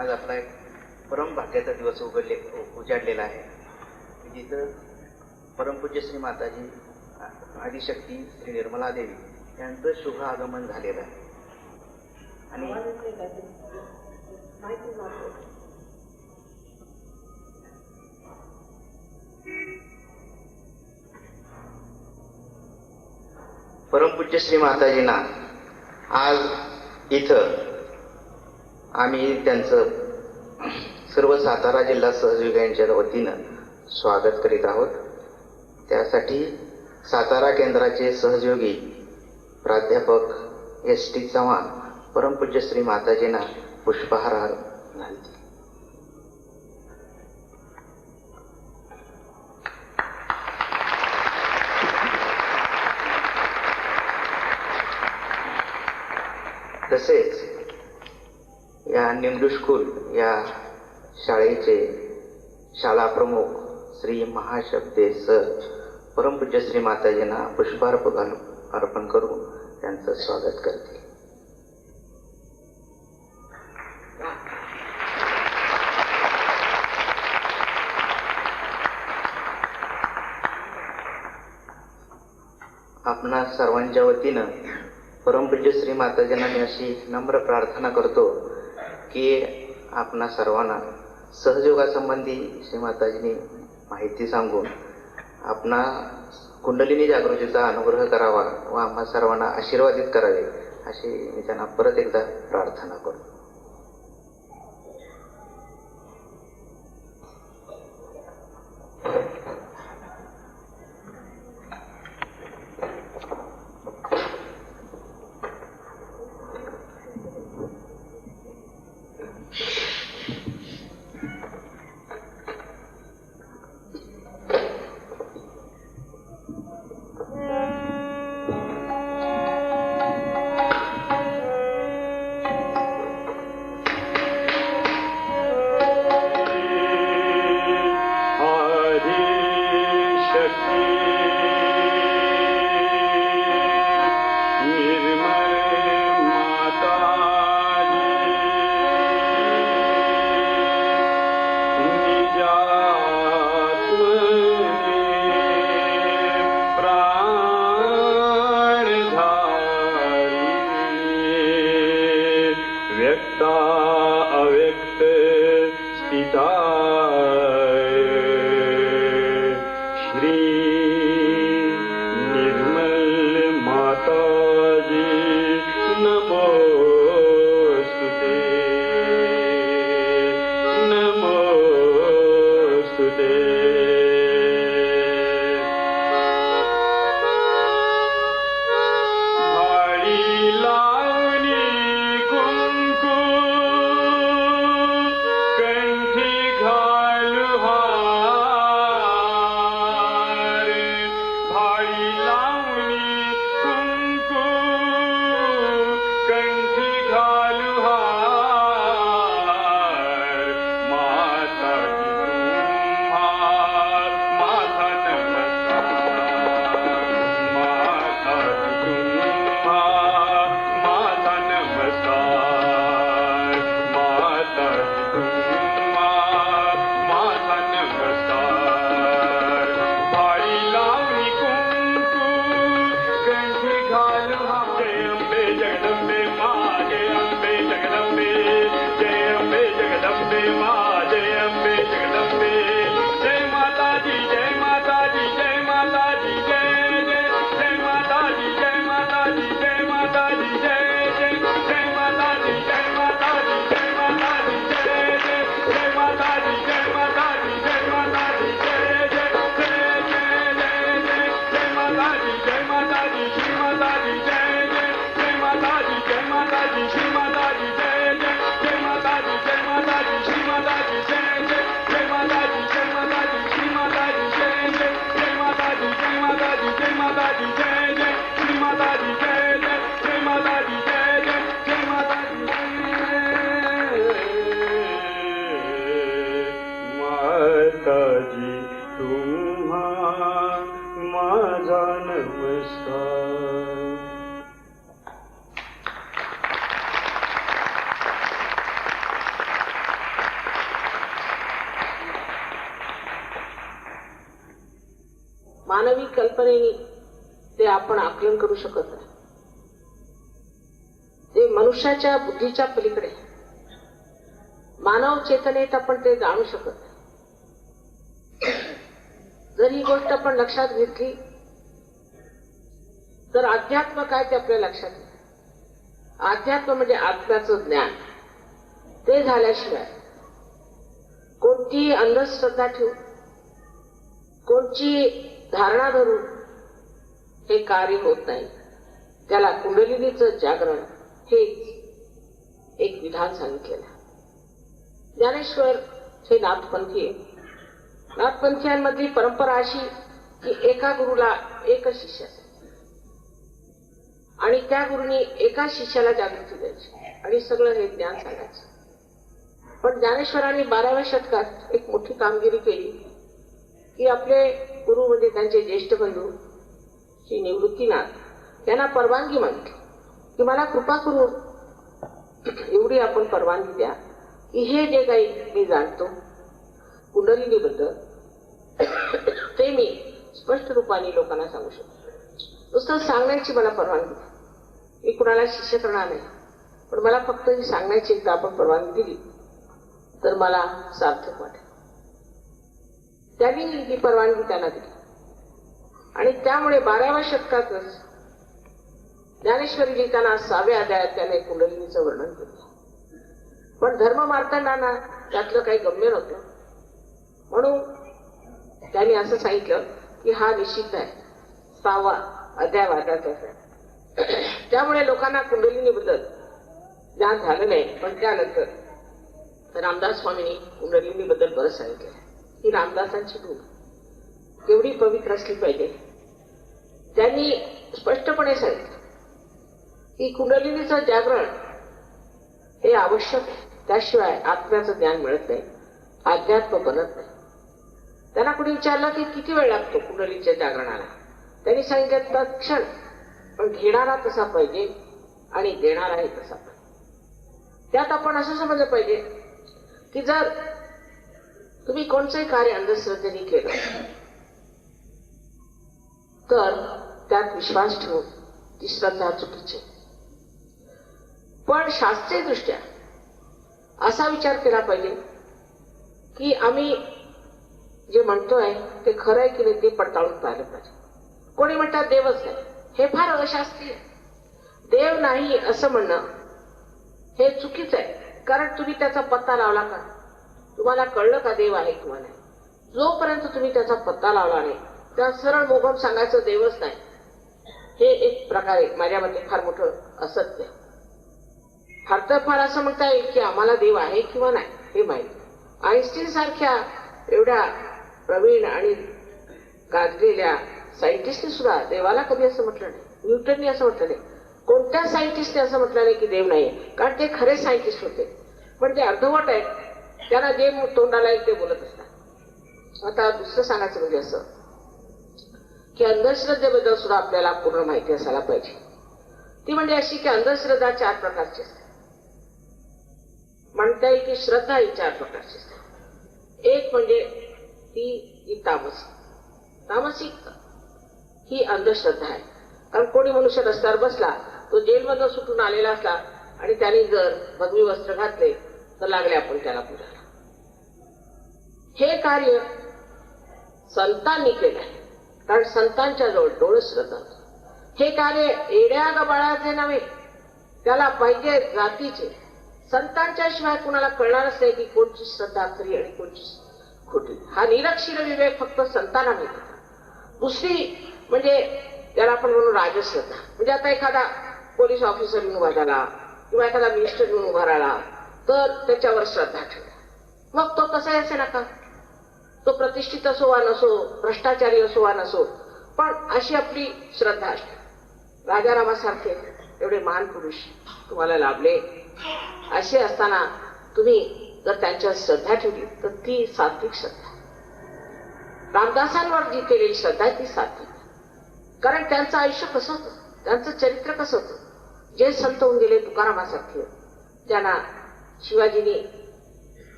आज आपला एक परम भाग्याचा दिवस उजाडलेला आहे, जिथं परमपूज्य श्री माताजी आदिशक्ती श्री निर्मला देवी यांचं शुभ आगमन झालेलं आहे. आणि परमपूज्य श्री माताजींना आज इथं आम्ही त्यांचं सर्व सातारा जिल्हा सहयोगियांच्या वतीनं स्वागत करीत आहोत. त्यासाठी सातारा केंद्राचे सहयोगी प्राध्यापक एस टी चव्हाण परमपूज्य श्री माताजींना पुष्पहार घालतील. तसेच या निमरू स्कूल या शाळेचे शाळा प्रमुख श्री महाशब्दे सर परमपूज्य श्री माताजींना पुष्पार्घ्य अर्पण करून त्यांचं स्वागत करतील. आपणा सर्वांच्या वतीनं परमपूज्य श्री माताजींना मी अशी नम्र प्रार्थना करतो की आपणा सर्वांना सहयोगासंबंधी श्री माताजींनी माहिती सांगून आपणा कुंडलिनी जागृतीचा अनुग्रह करावा व आम्हा सर्वांना आशीर्वादित करावे अशी मी त्यांना परत एकदा प्रार्थना करतो. कंठी घालू मानवी कल्पनेने ते आपण आकलन करू शकत नाही. ते मनुष्याच्या बुद्धीच्या पलीकडे, मानव चेतनेत आपण ते जाणू शकत नाही. जर ही गोष्ट आपण लक्षात घेतली तर अध्यात्म काय ते आपल्या लक्षात येईल. अध्यात्म म्हणजे आत्म्याचं ज्ञान. ते झाल्याशिवाय कोणती अंधश्रद्धा ठेवून, कोणची धारणा धरून हे कार्य होत नाही. त्याला कुंडलिनीचं जागरण हेच एक विधान सांगितलेलं. ज्ञानेश्वर हे नाथपंथी आहे. नाथपंथीयांमधली परंपरा अशी की एका गुरुला एकच शिष्य असायचा आणि त्या गुरुनी एका शिष्याला जागृती द्यायची आणि सगळं हे ज्ञान सांगायचं. पण ज्ञानेश्वरांनी 12व्या शतकात एक मोठी कामगिरी केली की आपले गुरु म्हणजे त्यांचे ज्येष्ठ बंधू श्री निवृत्तीनाथ यांना परवानगी मागितली की मला कृपा करून एवढी आपण परवानगी द्या की हे जे काही मी जाणतो कुंडलिनीबद्दल ते मी स्पष्ट रूपाने लोकांना सांगू शकतो. नुसतं सांगण्याची मला परवानगी द्या. मी कुणाला शिष्य करणार नाही, पण मला फक्त ही सांगण्याची एकदा आपण परवानगी दिली तर मला सार्थक वाटेल. त्यांनी ही परवानगी त्यांना दिली आणि त्यामुळे 12व्या शतकातच ज्ञानेश्वरी लिहिताना 6व्या अध्यायात त्याने कुंडलिनीचं वर्णन केलं. पण धर्म मार्तंडांना त्यातलं काही गम्य नव्हतं, म्हणून त्यांनी असं सांगितलं की हा निश्चित आहे 6वा अध्याय वादाचा आहे. त्यामुळे लोकांना कुंडलिनीबद्दल ज्ञान झालं नाही. पण त्यानंतर रामदास स्वामींनी कुंडलिनीबद्दल बरंच सांगितलं की रामदासांची भूमी केवढी पवित्र असली पाहिजे. त्यांनी स्पष्टपणे सांगितलं की कुंडलिनीचं जागरण हे आवश्यक आहे. त्याशिवाय आत्म्याचं ज्ञान मिळत नाही, अध्यात्म बनत नाही. त्यांना कुणी विचारलं की किती वेळ लागतो कुंडलीच्या जागरणाला. त्यांनी सांगितलं तत्क्षण, पण घेणारा तसा पाहिजे आणि देणाराही तसा पाहिजे. त्यात आपण असं समजलं पाहिजे की जर तुम्ही कोणतंही कार्य अंधश्रद्धेने केलं तर त्यात विश्वास ठेवून ती श्रद्धा चुकीची. पण शास्त्रीय दृष्ट्या असा विचार केला पाहिजे की आम्ही जे म्हणतोय ते खरं आहे की नाही ते पडताळून पाहिलं पाहिजे. कोणी म्हणतात देवच नाही, हे फार अशास्त्रीय. देव नाही असं म्हणणं हे चुकीचं आहे. कारण तुम्ही त्याचा पत्ता लावला का? तुम्हाला कळलं का देव आहे किंवा नाही? जोपर्यंत तुम्ही त्याचा पत्ता लावला नाही त्या सरळ मोगम सांगायचं देवच नाही, हे एक प्रकारे माझ्या मते फार मोठं असत्य. फार तर फार असं म्हणता येईल की आम्हाला देव आहे किंवा नाही हे माहिती. आईन्स्टीन सारख्या एवढ्या प्रवीण आणि गाजलेल्या सायंटिस्टने सुद्धा देवाला कधी असं म्हटलं नाही. न्यूटनने असं म्हटलं नाही. कोणत्या सायंटिस्टने असं म्हटलं नाही की देव नाही, कारण ते खरे सायंटिस्ट होते. पण ते अर्धवट आहेत, त्यांना जे तोंडाला येईल ते बोलत असतात. आता दुसरं सांगायचं म्हणजे असं की अंधश्रद्धेबद्दल सुद्धा आपल्याला पूर्ण माहिती असायला पाहिजे. ती म्हणजे अशी की अंधश्रद्धा 4 प्रकारची असते. म्हणता येईल की श्रद्धा ही 4 प्रकारची असते. एक म्हणजे ती तामसिक ही अंधश्रद्धा आहे. कारण कोणी मनुष्य रस्त्यावर बसला, तो जेलमधून सुटून आलेला असला आणि त्याने जर भगवी वस्त्र घातले तर लागले आपण त्याला पूजायला. हे कार्य संतांनी केलं आहे, कारण संतांच्या जवळ डोळ श्रद्धा. हे कार्य एड्या गबाळाचे नव्हे, त्याला पाहिजे जातीचे. संतांच्या शिवाय कुणाला कळणारच नाही की कोणची श्रद्धा खरी आणि कोणची खोटी. हा निरक्षीर विवेक फक्त संतांना मिळतो. दुसरी म्हणजे त्याला आपण म्हणून राजश्रद्धा. म्हणजे आता एखादा पोलीस ऑफिसर म्हणून उभा झाला किंवा एखादा मिनिस्टर म्हणून उभा राहिला तर त्याच्यावर श्रद्धा ठेवली. मग तो कसाही असे नका, तो प्रतिष्ठित असो वा नसो, भ्रष्टाचारी असो वा नसो, पण अशी आपली श्रद्धा असते. राजारामासारखे एवढे महान पुरुष तुम्हाला लाभले, असे असताना तुम्ही जर त्यांच्यावर श्रद्धा ठेवली तर ती सात्विक श्रद्धा. रामदासांवर जी केलेली श्रद्धा ती सात्विक. कारण त्यांचं आयुष्य कसं होतं, त्यांचं चरित्र कसं होतं. जे संत होऊन गेले तुकारामासारखे, त्यांना शिवाजीने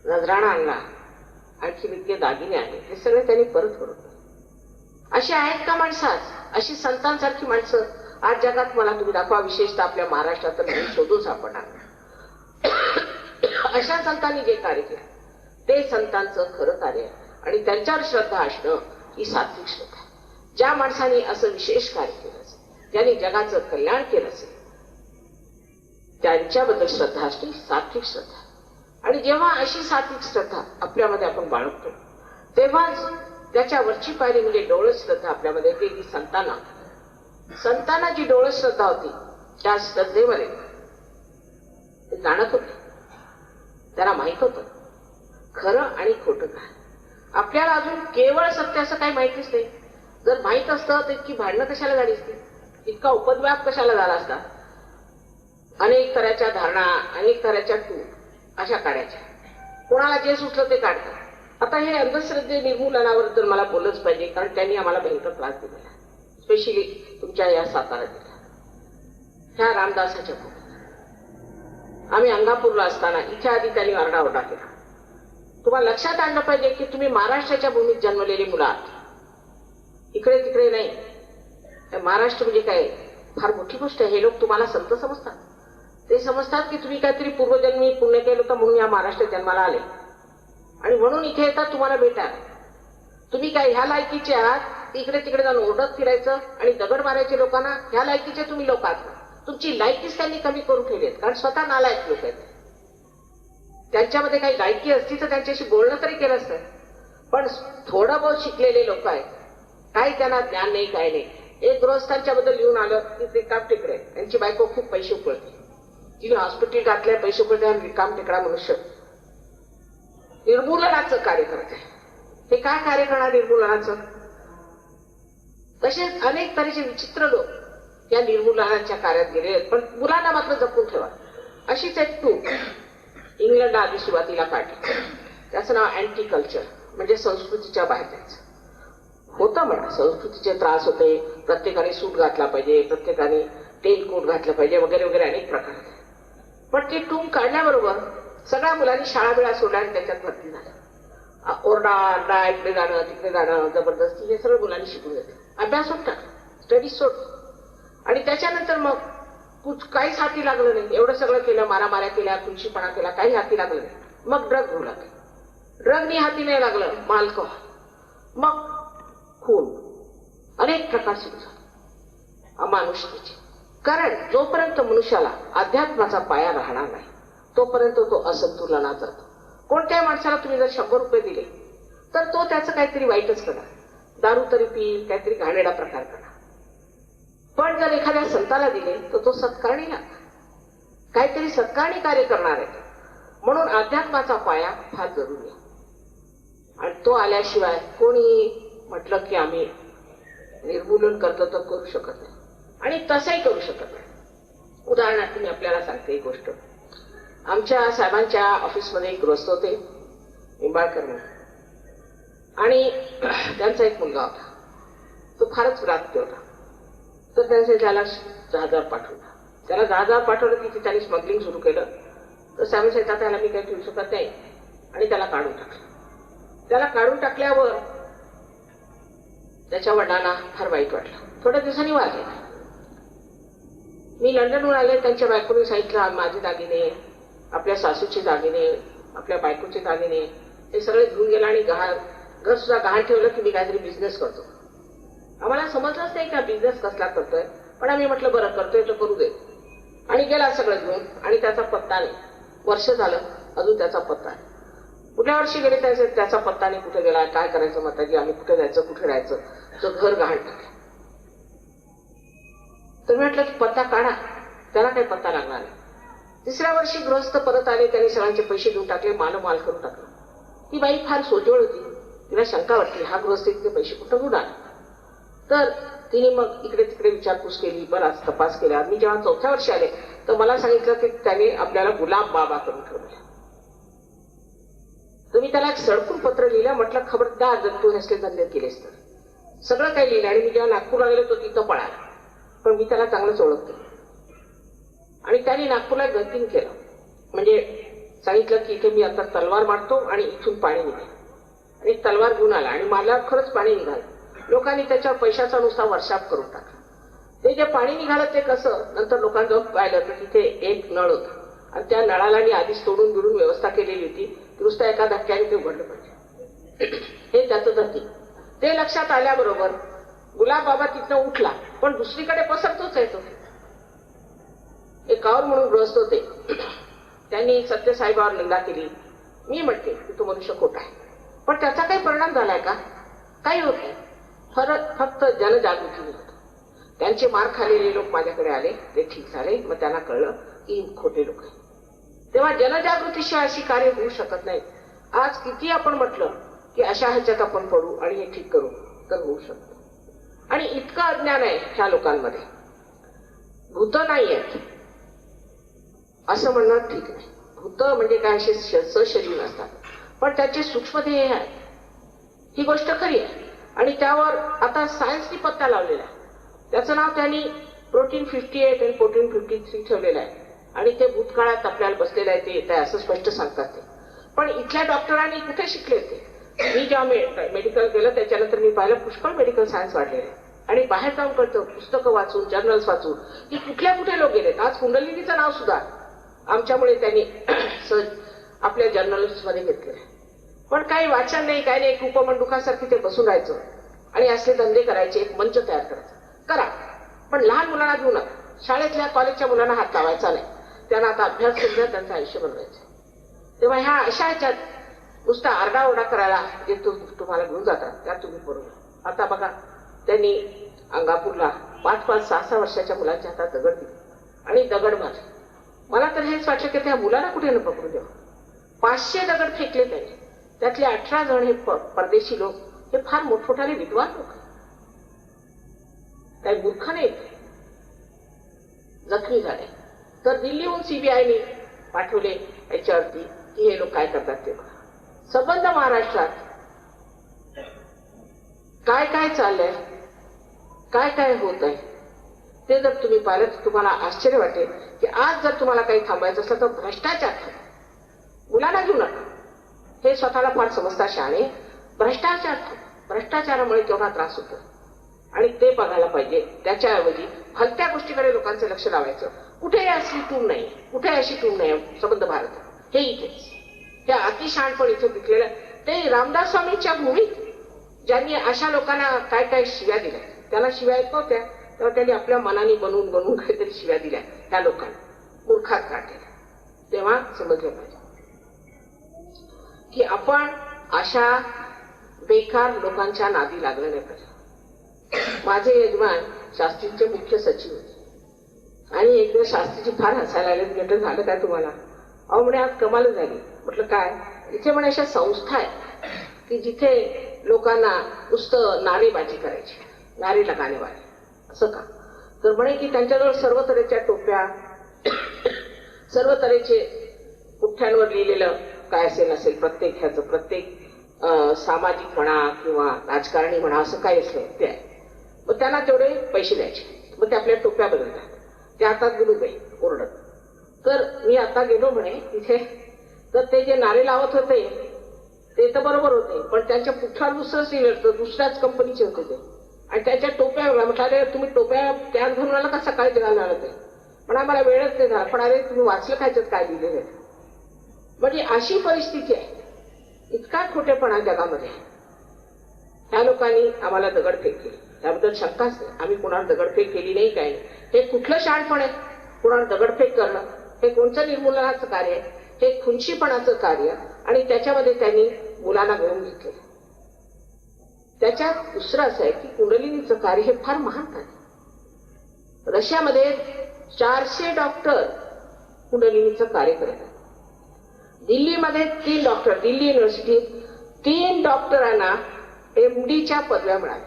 नजराणा आणला, आणखी इतके दागिने आणले, हे सगळे त्यांनी परत करून. अशी आहेत का माणसं आज? अशी संतांसारखी माणसं आज जगात मला तुम्ही दाखवा, विशेषतः आपल्या महाराष्ट्रात तर मी शोधून सापडणार नाही. अशा संतांनी जे कार्य केलं ते संतांचं खरं कार्य आहे. आणि त्यांच्यावर श्रद्धा असणं ही सात्विक श्रद्धा आहे. ज्या माणसाने असं विशेष कार्य केलं असेल, ज्यांनी जगाचं कल्याण केलं असेल, त्यांच्याबद्दल श्रद्धा असणे सात्विक श्रद्धा. आणि जेव्हा अशी सात्विक श्रद्धा आपल्यामध्ये आपण बाळगतो तेव्हाच त्याच्यावरची पायरी म्हणजे डोळस श्रद्धा आपल्यामध्ये येते. की संतांना जी डोळस श्रद्धा होती त्या श्रद्धेमध्ये ते जाणत होते, त्यांना माहित होतं खरं आणि खोटं काय. आपल्याला अजून केवळ सत्य असं काही माहितीच नाही. जर माहित असतं तर इतकी भांडणं कशाला झाली असती, इतका उपद्व्याप कशाला झाला असता. अनेक तऱ्हाच्या धारणा, अनेक तऱ्हाच्या टूक अशा काढायच्या, कोणाला जे सुचलं ते काढतात. आता हे अंधश्रद्धे निर्मूलनाबद्दल मला बोललंच पाहिजे, कारण त्यांनी आम्हाला भयंकर त्रास दिलेला, स्पेशली तुमच्या या सातारा जिल्ह्यात. ह्या रामदासाच्या भूमीत आम्ही अंगापूरला असताना इथे आधी त्यांनी आरडाओरडा केला. तुम्हाला लक्षात आणलं पाहिजे की तुम्ही महाराष्ट्राच्या भूमीत जन्मलेली मुलं आहात, इकडे तिकडे नाही. महाराष्ट्र म्हणजे काय फार मोठी गोष्ट आहे. हे लोक तुम्हाला संत समजतात. ते समजतात की तुम्ही काहीतरी पूर्वजन्मी पुण्य केलं होतं म्हणून या महाराष्ट्रात जन्माला आले आणि म्हणून इथे येतात तुम्हाला भेटा. तुम्ही काय ह्या लायकीचे आहात इकडे तिकडे जाऊन ओरडत फिरायचं आणि दगड मारायचे लोकांना? ह्या लायकीचे तुम्ही लोक आहात. तुमची लायकीच त्यांनी कमी करून ठेवली आहेत, कारण स्वतः नालायक लोक आहेत. त्यांच्यामध्ये काही लायकी असती तर त्यांच्याशी बोलणं तरी केलं असतं. पण थोडं बहुत शिकलेले लोक आहेत, काही त्यांना ज्ञान नाही, काय नाही. एक गृहस्थांच्या बद्दल लिहून आलं की ते रिकाम टेकडे, त्यांची बायको खूप पैसे उकळते, तिने हॉस्पिटल घातलंय, पैसे उकळते आणि रिकाम टेकडा मनुष्य निर्मूलनाचं कार्य करते. हे काय कार्य करणार निर्मूलनाचं? तसेच अनेक तऱ्हेचे विचित्र लोक या निर्मूलनाच्या कार्यात गेले आहेत. पण मुलांना मात्र जपून ठेवा. अशीच एक टूक इंग्लंडला आधी सुरुवातीला काढली, त्याचं नाव अँटी कल्चर, म्हणजे संस्कृतीच्या बाहेर जायचं होतं. म्हणा संस्कृतीचे त्रास होते, प्रत्येकाने सूट घातला पाहिजे, प्रत्येकाने टेल कोट घातलं पाहिजे वगैरे वगैरे अनेक प्रकार. पण ते टूम काढल्याबरोबर सगळ्या मुलांनी शाळा बिळा सोडल्या आणि त्याच्यात भरती झाल्या. ओरडा आरडा, इकडे जाणं तिकडे जाणं, जबरदस्ती, हे सगळं मुलांनी शिकून घेतलं. अभ्यास सोड टाकला, स्टडीज सोड. आणि त्याच्यानंतर मग काहीच हाती लागलं नाही. एवढं सगळं केलं, मारामाऱ्या केल्या, खुनशीपणा केला, काही हाती लागलं नाही. मग ड्रग घेऊ लागले. ड्रगनी हाती नाही लागलं, मालक, मग खून, अनेक प्रकार सुरू झाले अमानुषतेचे. कारण जोपर्यंत मनुष्याला अध्यात्माचा पाया राहणार नाही तोपर्यंत तो असंतुलनात जातो. कोणत्याही माणसाला तुम्ही जर 100 रुपये दिले तर तो त्याचं काहीतरी वाईटच करणार, दारू तरी पिईल, काहीतरी घाणेरडा प्रकार करणार. पण जर एखाद्या संताला दिले तर तो सत्कारणी लागणार, काहीतरी सत्कारणी कार्य करणार आहे. म्हणून अध्यात्माचा पाया फार जरुरी आहे. आणि तो आल्याशिवाय कोणी म्हटलं की आम्ही निर्मूलन करतो तर करू शकत नाही, आणि तसंही करू शकत नाही. उदाहरणार्थ मी आपल्याला सांगते एक गोष्ट. आमच्या साहेबांच्या ऑफिसमध्ये एक गृहस्थ होते, निंबाळकर म्हणून, आणि त्यांचा एक मुलगा होता. तो फारच व्रात्य होता. तर त्यांचे त्याला जहाजावर पाठवला. त्याला जहाजावर पाठवलं की त्याने स्मगलिंग सुरू केलं. तर साहेब सांगितलं त्याला मी काही ठेवू शकत नाही, आणि त्याला काढून टाकलं. त्याला काढून टाकल्यावर त्याच्या वडिलांना फार वाईट वाटलं. थोड्या दिवसांनी वारले. मी लंडनहून आले. त्यांच्या बायकोने सांगितलं माझे दागिने, आपल्या सासूचे दागिने, आपल्या बायकोचे दागिने हे सगळे घेऊन गेला आणि घर सुद्धा गहाण ठेवलं की मी काहीतरी बिझनेस करतो. आम्हाला समजलंच नाही का बिझनेस कसला करतोय, पण आम्ही म्हटलं बरं करतोय तर करू दे. आणि गेला सगळं घेऊन, आणि त्याचा पत्ता नाही. वर्ष झालं अजून त्याचा पत्ता नाही. कुठल्या वर्षी गेले त्याचा पत्ता नाही, कुठे गेला, काय करायचं, माताजी आम्ही कुठे जायचं, कुठे राहायचं, तर घर गहाण टाकलं. तर म्हटलं की पत्ता काढा, त्याला काही पत्ता लागणार नाही. तिसऱ्या वर्षी गृहस्थ परत आले, त्यांनी सगळ्यांचे पैसे देऊन टाकले, माल करून टाकला. ती बाई फार सोजवळ होती. तिला शंका वाटली हा गृहस्थ इतके पैसे कुठं घेऊन आला. तर तिने मग इकडे तिकडे विचारपूस केली, बराच तपास केला. मी जेव्हा 4थ्या वर्षी आले तर मला सांगितलं की त्याने आपल्याला गुलाब बाबा करून ठेवलं. तर मी त्याला एक सडकून पत्र लिहिलं. म्हटलं खबरदार जर तू हेसले धंदे केलेस तर. सगळं काही लिहिलं. आणि मी जेव्हा नागपूरला गेलो तो तिथं पळाला, पण मी त्याला चांगलंच ओळखते. आणि त्याने नागपूरला गंतीन केलं, म्हणजे सांगितलं की इथे मी आता तलवार मारतो आणि इथून पाणी निघेल. आणि तलवार घेऊन आला आणि मला खरंच पाणी निघालं. लोकांनी त्याच्यावर पैशाचा नुसता वर्षाप करून टाकला. ते जे पाणी निघालं ते कसं, नंतर लोकांजवळ पाहिलं तर तिथे एक नळ होता आणि त्या नळाला आधीच तोडून बिडून व्यवस्था केलेली होती. नुसतं एका धक्क्याने ते उघडलं पाहिजे, हे त्याचं धक्की. ते लक्षात आल्याबरोबर गुलाब बाबा तिथनं उठला, पण दुसरीकडे पसरतोच आहे तो. एक कावर म्हणून ग्रस्त होते, त्यांनी सत्यसाईबावर निंदा केली. मी म्हणते की तो मनुष्य खोटा आहे, पण त्याचा काही परिणाम झालाय का? काही होत नाही. फक्त जनजागृती होत. त्यांचे मार खाल्लेले लोक माझ्याकडे आले, ते ठीक झाले. मग त्यांना कळलं की खोटे लोक आहे. तेव्हा जनजागृतीशिवाय अशी कार्य होऊ शकत नाही. आज किती आपण म्हटलं की अशा ह्याच्यात आपण पडू आणि हे ठीक करू, तर होऊ शकतं. आणि इतकं अज्ञान आहे ह्या लोकांमध्ये. भूत नाही आहेत असं म्हणणं ठीक नाही. भूत म्हणजे काय, असे सशरीर असतात, पण त्याचे सूक्ष्म ध्येय आहे, ही गोष्ट खरी आहे. आणि त्यावर आता सायन्सनी पत्ता लावलेला आहे. त्याचं नाव त्यांनी प्रोटीन 58 आणि प्रोटीन 53 ठेवलेलं आहे. आणि ते भूतकाळात आपल्याला बसलेलं आहे, ते येत आहे असं स्पष्ट सांगतात ते. पण इथल्या डॉक्टरांनी कुठे शिकले ते? मी जेव्हा मेडिकल केलं त्याच्यानंतर मी पाहिलं पुष्कळ मेडिकल सायन्स वाढलेलं आहे. आणि बाहेर जाऊन कळतं, पुस्तकं वाचून, जर्नल्स वाचून, की कुठल्या कुठे लोक गेलेत. आज कुंडलिनीचं नाव सुद्धा आमच्यामुळे त्यांनी आपल्या जर्नल्स मध्ये घेतलेलं आहे. पण काही वाचन नाही, काही नाही. कुपमंडुकासारखी ते बसून राहायचं आणि असले धंदे करायचे, एक मंच तयार करायचा. करा, पण लहान मुलांना घेऊ नका. शाळेतल्या कॉलेजच्या मुलांना हात लावायचा नाही. त्यांना आता अभ्यास सुद्धा त्यांचं आयुष्य बनवायचं. तेव्हा ह्या अशा ह्याच्यात नुसता आरडाओरडा करायला जे तुम्हाला घेऊन जातात त्या तुम्ही बरोबर. आता बघा, त्यांनी अंगापूरला 5-5, 6-6 वर्षाच्या मुलांच्या हातात दगड दिले आणि दगड मारले. मला तर हेच वाटलं की त्या मुलांना कुठे न पकडू द्यावं. 500 दगड फेकले त्यांनी. त्यातले 18 जण हे परदेशी लोक, हे फार मोठमोठाले विद्वान लोक, काही मूर्ख नाहीत, जखमी झाले. तर दिल्लीहून सीबीआयने पाठवले याच्यावरती की हे लोक काय करतात ते बघा. संबंध महाराष्ट्रात काय काय चाललंय, काय काय होत आहे ते जर तुम्ही पाहिलं तर तुम्हाला आश्चर्य वाटेल की आज जर तुम्हाला काही थांबायचं असलं तर भ्रष्टाचार थांबवा. मुलांना घेऊ नका, हे स्वतःला फार समजता शहाणे. भ्रष्टाचार थांबवा. भ्रष्टाचारामुळे केवढा त्रास होतो आणि ते बघायला पाहिजे. त्याच्याऐवजी भलत्या गोष्टीकडे लोकांचं लक्ष लावायचं. कुठे अशी टूम नाही, कुठे अशी टूम नाही. संबंध भारत हे इथेच, हे अतिशहाणपण इथे पिकलेलं. ते रामदास स्वामींच्या भूमीत ज्यांनी अशा लोकांना काय काय शिव्या दिल्या, त्यांना शिव्या येत नव्हत्या, तेव्हा त्यांनी आपल्या मनाने बनवून बनवून काहीतरी शिव्या दिल्या ह्या लोकांना, मूर्खात काढलेल्या. तेव्हा समजलं पाहिजे की आपण अशा बेकार लोकांच्या नादी लागलं नाही पाहिजे. माझे यजमान शास्त्रीचे मुख्य सचिव होते आणि एकदा शास्त्रीची फार हसायला आले. म्हटलं झालं काय तुम्हाला? अहो म्हणे आज कमाल झाली. म्हटलं काय? इथे म्हणे अशा संस्था आहेत की जिथे लोकांना नुसतं नारेबाजी करायची, नारे लगाने वाले. असं का? तर म्हणे की त्यांच्याजवळ सर्व तऱ्हेच्या टोप्या, सर्व तऱ्हेचे पुठ्ठ्यांवर लिहिलेलं काय असेल नसेल, प्रत्येक ह्याचं, प्रत्येक सामाजिक म्हणा किंवा राजकारणी म्हणा, असं काही असलं ते आहे. मग त्यांना तेवढे पैसे द्यायचे. मग ते आपल्या टोप्या बदलतात. ते हातात गेलो बाई ओरडत. तर मी आता गेलो म्हणे तिथे, तर ते जे नारे लावत होते ते तर बरोबर होते, पण त्यांच्या पुठ्ठ्यावर दुसरंच लिहिलं होतं, दुसऱ्याच कंपनीचे होते ते. आणि त्याच्या टोप्या म्हटलं, अरे तुम्ही टोप्या त्यात घालून आला का सकाळी घालून आलं ते? पण आम्हाला वेळच नाही झाला. पण अरे तुम्ही वाचलं खायच्यात काय लिहिलेलं आहे? म्हणजे अशी परिस्थिती आहे. इतका खोटेपणा जगामध्ये. ह्या लोकांनी आम्हाला दगडफेक केली, त्याबद्दल शंकाच नाही. आम्ही कुणाला दगडफेक केली नाही, काय नाही. हे कुठलं शहाणपण आहे? कुणाला दगडफेक करणं हे कोणतं निर्मूलनाचं कार्य आहे? हे खुनशीपणाचं कार्य. आणि त्याच्यामध्ये त्यांनी मुलांना घेऊन घेतलं. त्याच्यात दुसरं असं आहे की कुंडलिनीचं कार्य हे फार महान कार्य. रशियामध्ये 400 डॉक्टर कुंडलिनीचं कार्य करत आहेत. दिल्लीमध्ये 3 डॉक्टर, दिल्ली युनिव्हर्सिटीत 3 डॉक्टरांना MDच्या पदव्या मिळाल्या.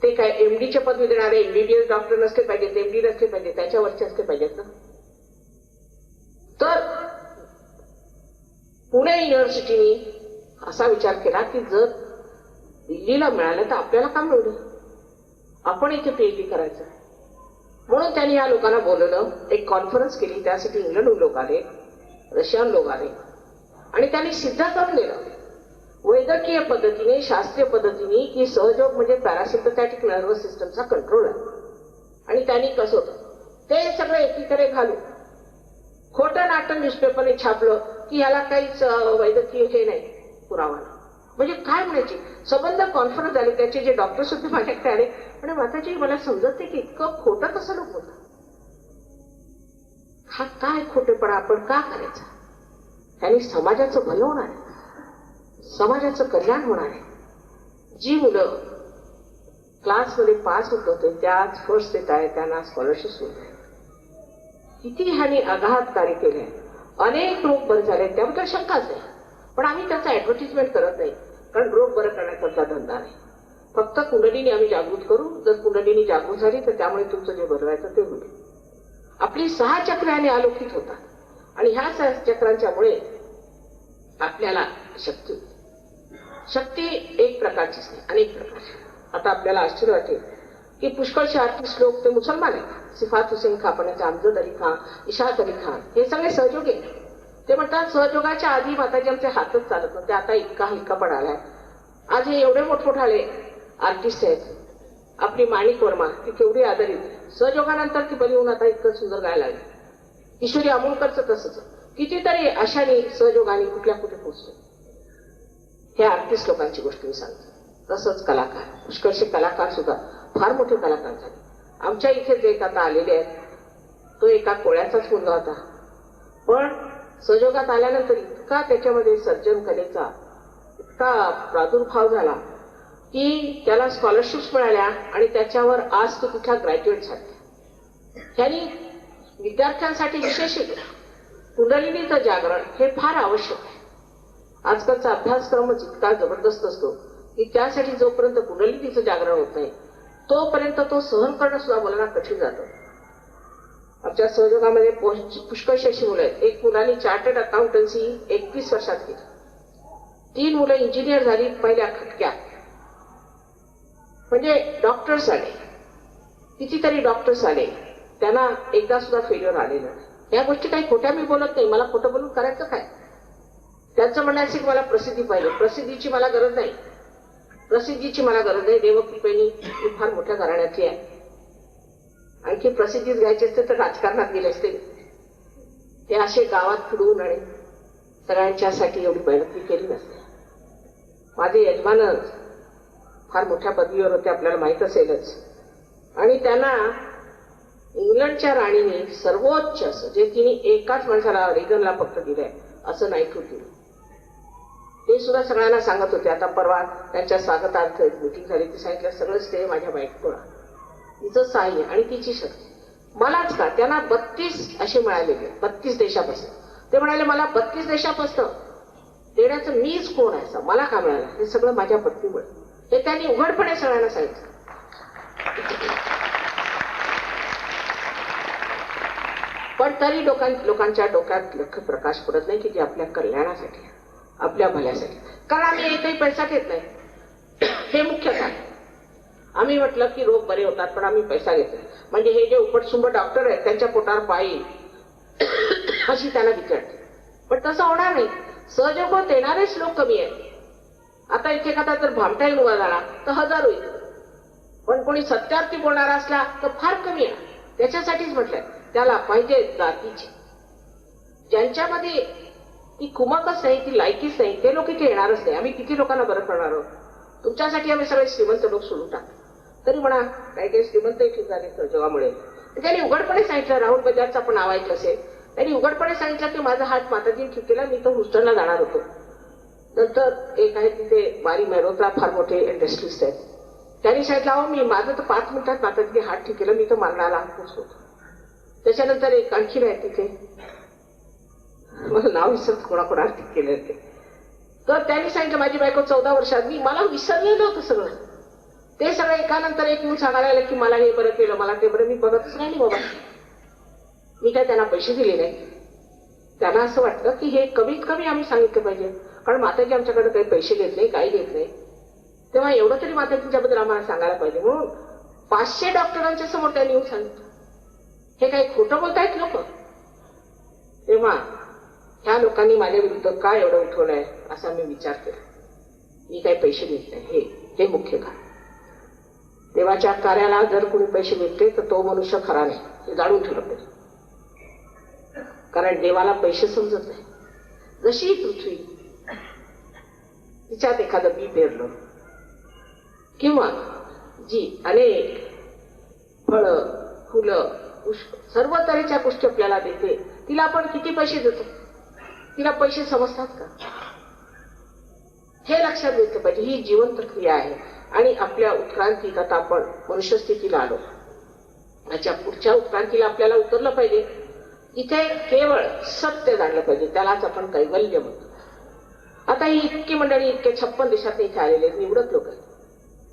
ते काय MDच्या पदवी देणारे MBBS डॉक्टर नसले पाहिजेत, MD नसले पाहिजे, त्याच्यावरचे असले पाहिजेत ना. तर पुणे युनिव्हर्सिटीने असा विचार केला की जर दिल्लीला मिळालं तर आपल्याला का मिळू नये, आपण इथे PhD करायचं. म्हणून त्यांनी या लोकांना बोलवलं, एक कॉन्फरन्स केली. त्यासाठी इंग्लंडहून लोक आले, रशियन लोक आले आणि त्यांनी सिद्ध करून दिलं वैद्यकीय पद्धतीने, शास्त्रीय पद्धतीने, की सहयोग म्हणजे पॅरासिम्पथॅटिक नर्वस सिस्टमचा कंट्रोल आहे. आणि त्यांनी कसं होतं ते सगळं एकीकडे घालून खोटं नाटक न्यूजपेपरने छापलं की ह्याला काहीच वैद्यकीय हे नाही, पुरावा नाही. म्हणजे काय म्हणायचे, संबंध कॉन्फरन्स झाले. त्याचे जे डॉक्टर सुद्धा माझ्याकडे आले आणि माताजी मला समजत नाही की इतकं खोटं कसं लोक बोलतात. हा काय खोटेपणा आपण का करायचा? त्यांनी समाजाचं भलं होणार आहे, समाजाचं कल्याण होणार आहे. जी मुलं क्लासमध्ये पास होत होते त्याच फर्स्ट येत आहे, त्यांना स्कॉलरशिप मिळत आहे. किती ह्याने आघात कार्य केले, अनेक रोग बरे झाले, त्याबद्दल शंकाच नाही. पण आम्ही त्याचा ऍडव्हर्टिजमेंट करत नाही, कारण रोग बरं करण्याचा धंदा नाही. फक्त कुंडलीने आम्ही जागृत करू. जर कुंडलीने जागृत झाली तर त्यामुळे तुमचं जे बरं व्हायचं ते होईल. आपली 6 चक्राने आलोकित होतात आणि ह्या 6 चक्रांच्यामुळे आपल्याला शक्ती शक्ती एक प्रकारचीच नाही, अनेक प्रकारची. आता आपल्याला आश्चर्य वाटेल की पुष्कळचे आर्टिस्ट लोक ते मुसलमान आहेत. सिफात हुसेन खान, अमजद अली खान, इशात अली खान हे सगळे सहयोगी आहेत. ते म्हणतात सहयोगाच्या आधी माताजी आमचे हातच चालत नव्हते, आता इतका हलकापणा आलाय. आज हे एवढे मोठमोठाले आर्टिस्ट आहेत. आपली माणिक वर्मा ती केवढी आदरित, सहयोगानंतर ती बरी होऊन आता इतकं सुंदर गायला लागली. किशोरी आमोणकरचं तसंच. कितीतरी अशाने सहयोगाने कुठल्या कुठे पोहोचले. हे आर्टिस्ट लोकांची गोष्ट मी सांगते. तसंच कलाकार, पुष्कळशे कलाकार सुद्धा फार मोठे कलाकार झाले. आमच्या इथे जे आता आलेले आहेत तो एका कोळ्याचाच मुलगा होता, पण सहयोगात आल्यानंतर इतका त्याच्यामध्ये सर्जन कलेचा इतका प्रादुर्भाव झाला की त्याला स्कॉलरशिप्स मिळाल्या आणि त्याच्यावर आज तो कुठला ग्रॅज्युएट झाला. त्यांनी विद्यार्थ्यांसाठी विशेष कुंडलिनीचं जागरण हे फार आवश्यक आहे. आजकालचा अभ्यासक्रमच इतका जबरदस्त असतो की त्यासाठी जोपर्यंत कुंडलिनीचं जागरण होत नाही तोपर्यंत तो सहन करणं सुद्धा मुलांना कठीण जातं. आमच्या सहयोगामध्ये पुष्कळशी अशी मुलं आहेत. एक मुलांनी चार्टर्ड अकाउंटन्सी 31 वर्षात केली. 3 मुलं इंजिनियर झाली पहिल्या खटक्यात. म्हणजे डॉक्टर्स आले, कितीतरी डॉक्टर्स आले, त्यांना एकदा सुद्धा फेल्युअर आलेलं नाही. या गोष्टी काही खोट्या मी बोलत नाही. मला खोटं बोलून करायचं काय? त्यांचं म्हणणं असेल की मला प्रसिद्धी पाहिजे. प्रसिद्धीची मला गरज नाही, प्रसिद्धीची मला गरज नाही. देवकृपेने मी फार मोठ्या घराण्यातली आहे. आणखी प्रसिद्धीच घ्यायची असते तर राजकारणात गेले असते. ते असे गावात फिरवून आणि सगळ्यांच्यासाठी एवढी मेहनत मी केली नसते. माझे यजमानच फार मोठ्या पदवीवर होते, आपल्याला माहित असेलच. आणि त्यांना इंग्लंडच्या राणीने सर्वोच्च असं जे तिने एकाच माणसाला रेगनला फक्त दिलंय असं नाईटहूड दिलं. ते सुद्धा सगळ्यांना सांगत होते. आता परवा त्यांच्या स्वागतार्थ मीटिंग झाली, ती सांगितलं सगळं श्रेय माझ्या बायकोला, तिचं साह्य आणि तिची शक्ती. मलाच का, त्यांना 32 असे मिळालेले, 32 देशापासून. ते म्हणाले मला 32 देशापासून देण्याचं मीच कोण आहे, मला का मिळालं, हे सगळं माझ्या पत्नीमुळे. हे त्यांनी उघडपणे सगळ्यांना सांगितलं. पण तरी लोकांच्या डोक्यात लख प्रकाश पडत नाही की जे आपल्या कल्याणासाठी, आपल्या भल्यासाठी. कारण आम्ही एकही पैसा घेत नाही, हे मुख्य कारण. आम्ही म्हटलं की रोग बरे होतात पण आम्ही पैसा घेतो. म्हणजे हे जे उपटसुंब डॉक्टर आहेत त्यांच्या पोटावर पायी अशी त्यांना विचारते. पण तसं होणार नाही. सहयोग देणारेच लोक कमी आहेत. आता इथे एखादा जर भामटाई उभा झाला तर 1000 होईल, पण कोणी सत्यार्थी बोलणारा असला तर फार कमी आहे. त्याच्यासाठीच म्हटलंय त्याला पाहिजे जातीची, ज्यांच्यामध्ये ती कुमकच नाही, ती लायकीच नाही, ते लोक इथे येणारच नाही. आम्ही किती लोकांना बरं करणार आहोत? तुमच्यासाठी आम्ही सगळे श्रीमंत लोक सोडून टाकतो. तरी म्हणा काही काही श्रीमंत इथे झाले सहयोगामुळे. त्यांनी उघडपणे सांगितलं, राहुल बजाजचं आपण नाव ऐकलं असेल, त्यांनी उघडपणे सांगितलं की माझा हात माताजी ठीक केला, मी तर ह्युस्टनला जाणार होतो. नंतर एक आहे तिथे बारी मेहरोत्रा, फार मोठे इंडस्ट्रिस्ट आहेत, त्यांनी सांगितलं अहो मी माझं तर 5 मिनिटात माताजी हात ठीक केलं, मी तर मारणाला पोचलो. त्याच्यानंतर एक आणखीन आहे तिथे, मला नाव विसरत कोणाकोणा ठीक केलं ते. तर त्यांनी सांगितलं माझी बायको 14 वर्षात, मी मला विसरलेलं होतं सगळं. ते सगळं एकानंतर एक येऊन सांगायला लागलं की मला हे बरं केलं, मला ते बरं. मी बघतच नाही बाबा, मी काय त्यांना पैसे दिले नाही. त्यांना असं वाटलं की हे कमीत कमी आम्ही सांगितलं पाहिजे, कारण माताजी आमच्याकडे काही पैसे घेत नाही, काही घेत नाही. तेव्हा एवढं तरी माताजीच्याबद्दल आम्हाला सांगायला पाहिजे. म्हणून 500 डॉक्टरांच्या समोर त्यांनी येऊन सांगितलं. हे काही खोटं बोलतायत लोक. तेव्हा ह्या लोकांनी माझ्या विरुद्ध काय एवढं उठवलंय असा मी विचार केला. मी काही पैसे देत नाही, हे मुख्य कारण. देवाच्या कार्याला जर कोणी पैसे देते तर तो मनुष्य खरा नाही, हे जाणून ठेवलं पाहिजे. कारण देवाला पैसे समजत नाही. जशी ही पृथ्वी, तिच्यात एखादं बी पेरलं किंवा जी अनेक फळं, फुलं, पुष्प, सर्व तऱ्हेच्या गोष्टी आपल्याला देते, तिला आपण किती पैसे देतो? तिला पैसे समजतात का? हे लक्षात घेतलं पाहिजे. ही जिवंत क्रिया आहे आणि आपल्या उत्क्रांतीत आता आपण मनुष्य स्थितीला आलो. याच्या पुढच्या उत्क्रांतीला आपल्याला उतरलं पाहिजे. इथे केवळ सत्य जाणलं पाहिजे, त्यालाच आपण कैवल्य म्हणतो. आता ही इतकी मंडळी इतके 56 देशात इथे आलेले निवडक लोक आहेत.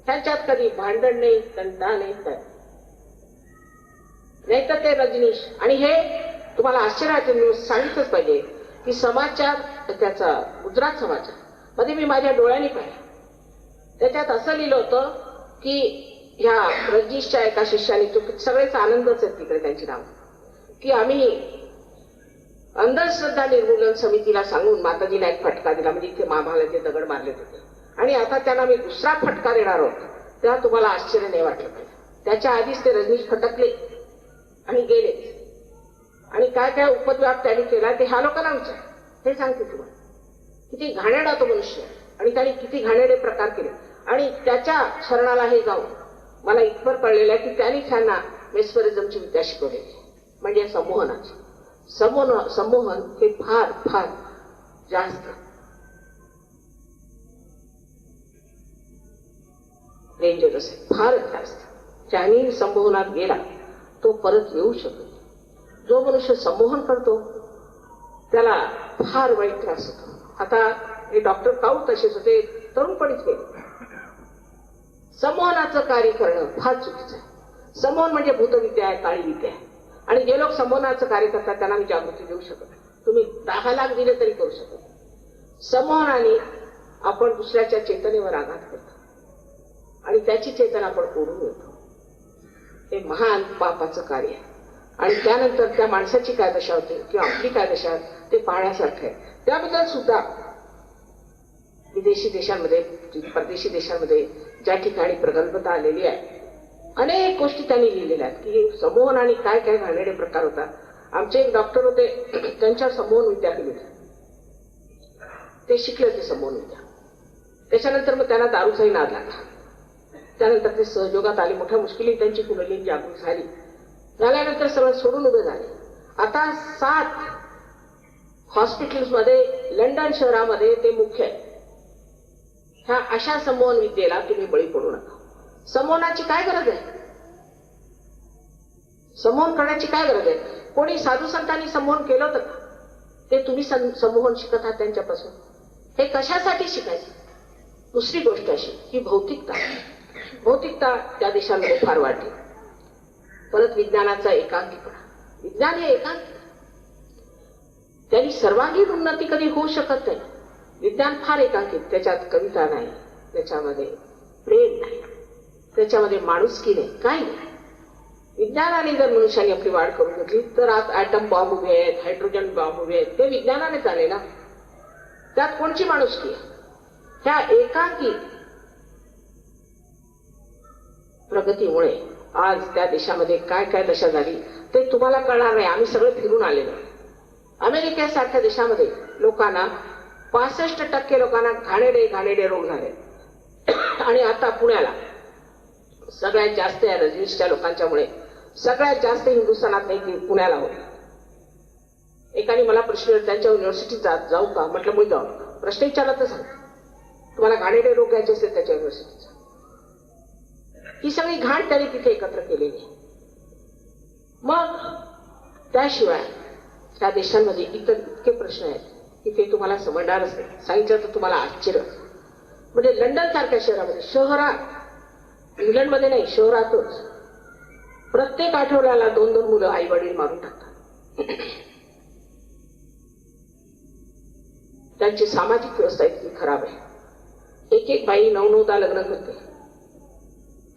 त्यांच्यात कधी भांडण नाही, तंटा नाही, नाही तर ते रजनीश. आणि हे तुम्हाला आश्चर्याचे मी सांगितलंच पाहिजे की समाचार, त्याचा गुजरात समाचार मध्ये मी माझ्या डोळ्यांनी पाहिलं. त्याच्यात असं लिहिलं होतं की ह्या रजनीशच्या एका शिष्याने, सगळेच आनंदच आहेत तिकडे त्यांची नाव, की आम्ही अंधश्रद्धा निर्मूलन समितीला सांगून माताजीला एक फटका दिला, म्हणजे इथे महाभारताचे दगड मारले होते, आणि आता त्यांना मी दुसरा फटका देणार आहोत. तेव्हा तुम्हाला आश्चर्य नाही वाटलं पाहिजे. त्याच्या आधीच ते रजनीश फटकले आणि गेले. आणि काय काय उपद्व्याप त्यांनी केला ते ह्या लोकांना विचार, हे सांगते तुम्हाला. किती घाणेरडा तो मनुष्य आणि त्याने किती घाणेरडे प्रकार केले. आणि त्याच्या शरणाला हे जाऊन मला इतपर कळलेलं आहे की त्यांनी त्यांना मेस्मरिझमची विद्या शिकवलेली, म्हणजे संमोहनाची. संमोहन हे फार फार जास्त डेंजरस आहे, फारच जास्त. ज्याने संमोहनात गेला तो परत येऊ शकत. जो मनुष्य संमोहन करतो त्याला फार वाईट त्रास होतो. आता हे डॉक्टर काऊ तसेच होते, तरुणपणीच गेले. संमोहनाचं कार्य करणं फार चुकीचं आहे. संमोहन म्हणजे भूतविद्या आहे, काळी विद्या आहे. आणि जे लोक संमोहनाचं कार्य करतात त्यांना मी जागृती देऊ शकत. तुम्ही 10 लाख दिले तरी करू शकत. संमोहनाने आपण दुसऱ्याच्या चेतनेवर आघात करतो आणि त्याची चेतना आपण ओढून येतो. हे महान पापाचं कार्य आहे. आणि त्यानंतर त्या माणसाची काय दशा होते किंवा आपली काय दशा ते पाहण्यासारखं आहे. त्याबद्दल सुद्धा विदेशी देशांमध्ये, परदेशी देशांमध्ये ज्या ठिकाणी प्रगल्भता आलेली आहे, अनेक गोष्टी त्यांनी लिहिलेल्या आहेत की संमोहन आणि काय काय घाणेरडे प्रकार होतात. आमचे एक डॉक्टर होते, त्यांच्या संमोहन विद्या केली होती, ते शिकले होते संमोहन विद्या. त्याच्यानंतर मग त्यांना दारूचाही नाद लागला. त्यानंतर ते सहयोगात आले. मोठ्या मुश्किली त्यांची कुंडली जागृत झाली. झाल्यानंतर सगळं सोडून उभे झाले. आता 7 हॉस्पिटल्समध्ये लंडन शहरामध्ये ते मुख्य आहे. ह्या अशा संमोहन विद्येला तुम्ही बळी पडू नका. संमोहनाची काय गरज आहे? संमोहन करण्याची काय गरज आहे? कोणी साधू संतांनी संमोहन केलं होतं का? ते तुम्ही संमोहन शिकत आहात त्यांच्यापासून. हे कशासाठी शिकायचं? दुसरी गोष्ट अशी की भौतिकता त्या देशांमध्ये फार वाढली. परत विज्ञानाचा एकांकीपणा. विज्ञान हे एकांकी, त्यांनी सर्वांगीण उन्नती कधी होऊ शकत नाही. विज्ञान फार एकांकित. त्याच्यात कविता नाही, त्याच्यामध्ये प्रेम नाही, त्याच्यामध्ये माणुसकी नाही, काही नाही. विज्ञानाने जर मनुष्याने आपली वाढ करून घेतली तर आज ॲटम बॉम्ब उभे आहेत, हायड्रोजन बॉम्ब उभे आहेत, ते विज्ञानाने चालले ना. त्यात कोणची माणुसकी आहे? ह्या एकांकी प्रगतीमुळे आज त्या देशामध्ये काय काय दशा झाली ते तुम्हाला कळणार नाही. आम्ही सगळे फिरून आलेलो. अमेरिकेसारख्या देशामध्ये लोकांना 65% लोकांना घाणेरडे रोग झाले. आणि आता पुण्याला सगळ्यात जास्त या रजनीशच्या लोकांच्यामुळे सगळ्यात जास्त हिंदुस्थानात नाही पुण्याला होत. एकाने मला प्रश्न, त्यांच्या युनिव्हर्सिटीत जाऊ का? म्हटलं मुळे जाऊ. प्रश्न विचारला तर सांग, तुम्हाला घाणेरडे रोग घ्यायचे असेल त्याच्या युनिव्हर्सिटीचा. ही सगळी घाण त्यांनी तिथे एकत्र केलेली आहे. मग त्याशिवाय त्या देशांमध्ये इतर इतके प्रश्न आहेत की ते तुम्हाला समजणारच नाही. सांगितलं तर तुम्हाला आश्चर्य. म्हणजे लंडन सारख्या शहरामध्ये, शहरात, इंग्लंडमध्ये नाही, शहरातच प्रत्येक आठवड्याला 2-2 मुलं आई वडील मारून टाकतात. त्यांची सामाजिक व्यवस्था इतकी खराब आहे. एक बाई 9-9दा लग्न करते.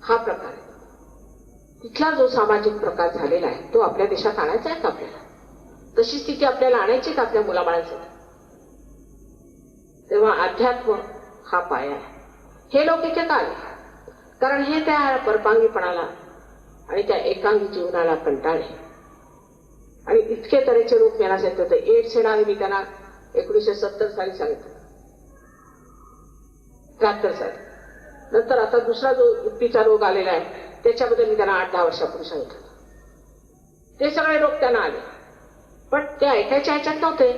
हा प्रकार आहे. तिथला जो सामाजिक प्रकार झालेला आहे तो आपल्या देशात आणायचा आहे का आपल्याला? तशी स्थिती आपल्याला आणायची का आपल्या मुलाबाळांसाठी? तेव्हा अध्यात्म हा पाया आहे. हे लोक इथे का आले? कारण हे त्या परपांगीपणाला आणि त्या एकांगी जीवनाला कंटाळले आणि इतके तऱ्हेचे रूप येण्यास येत होते. एड्स येणार मी त्यांना 1970 साली सांगितलं, 73 साली. नंतर आता दुसरा जो इप्पीचा रोग आलेला आहे त्याच्याबद्दल मी त्यांना 8-10 वर्षापूर्वी सांगितलं. ते सगळे रोग त्यांना आले, पण ते ऐकायच्या ह्याच्यात नव्हते.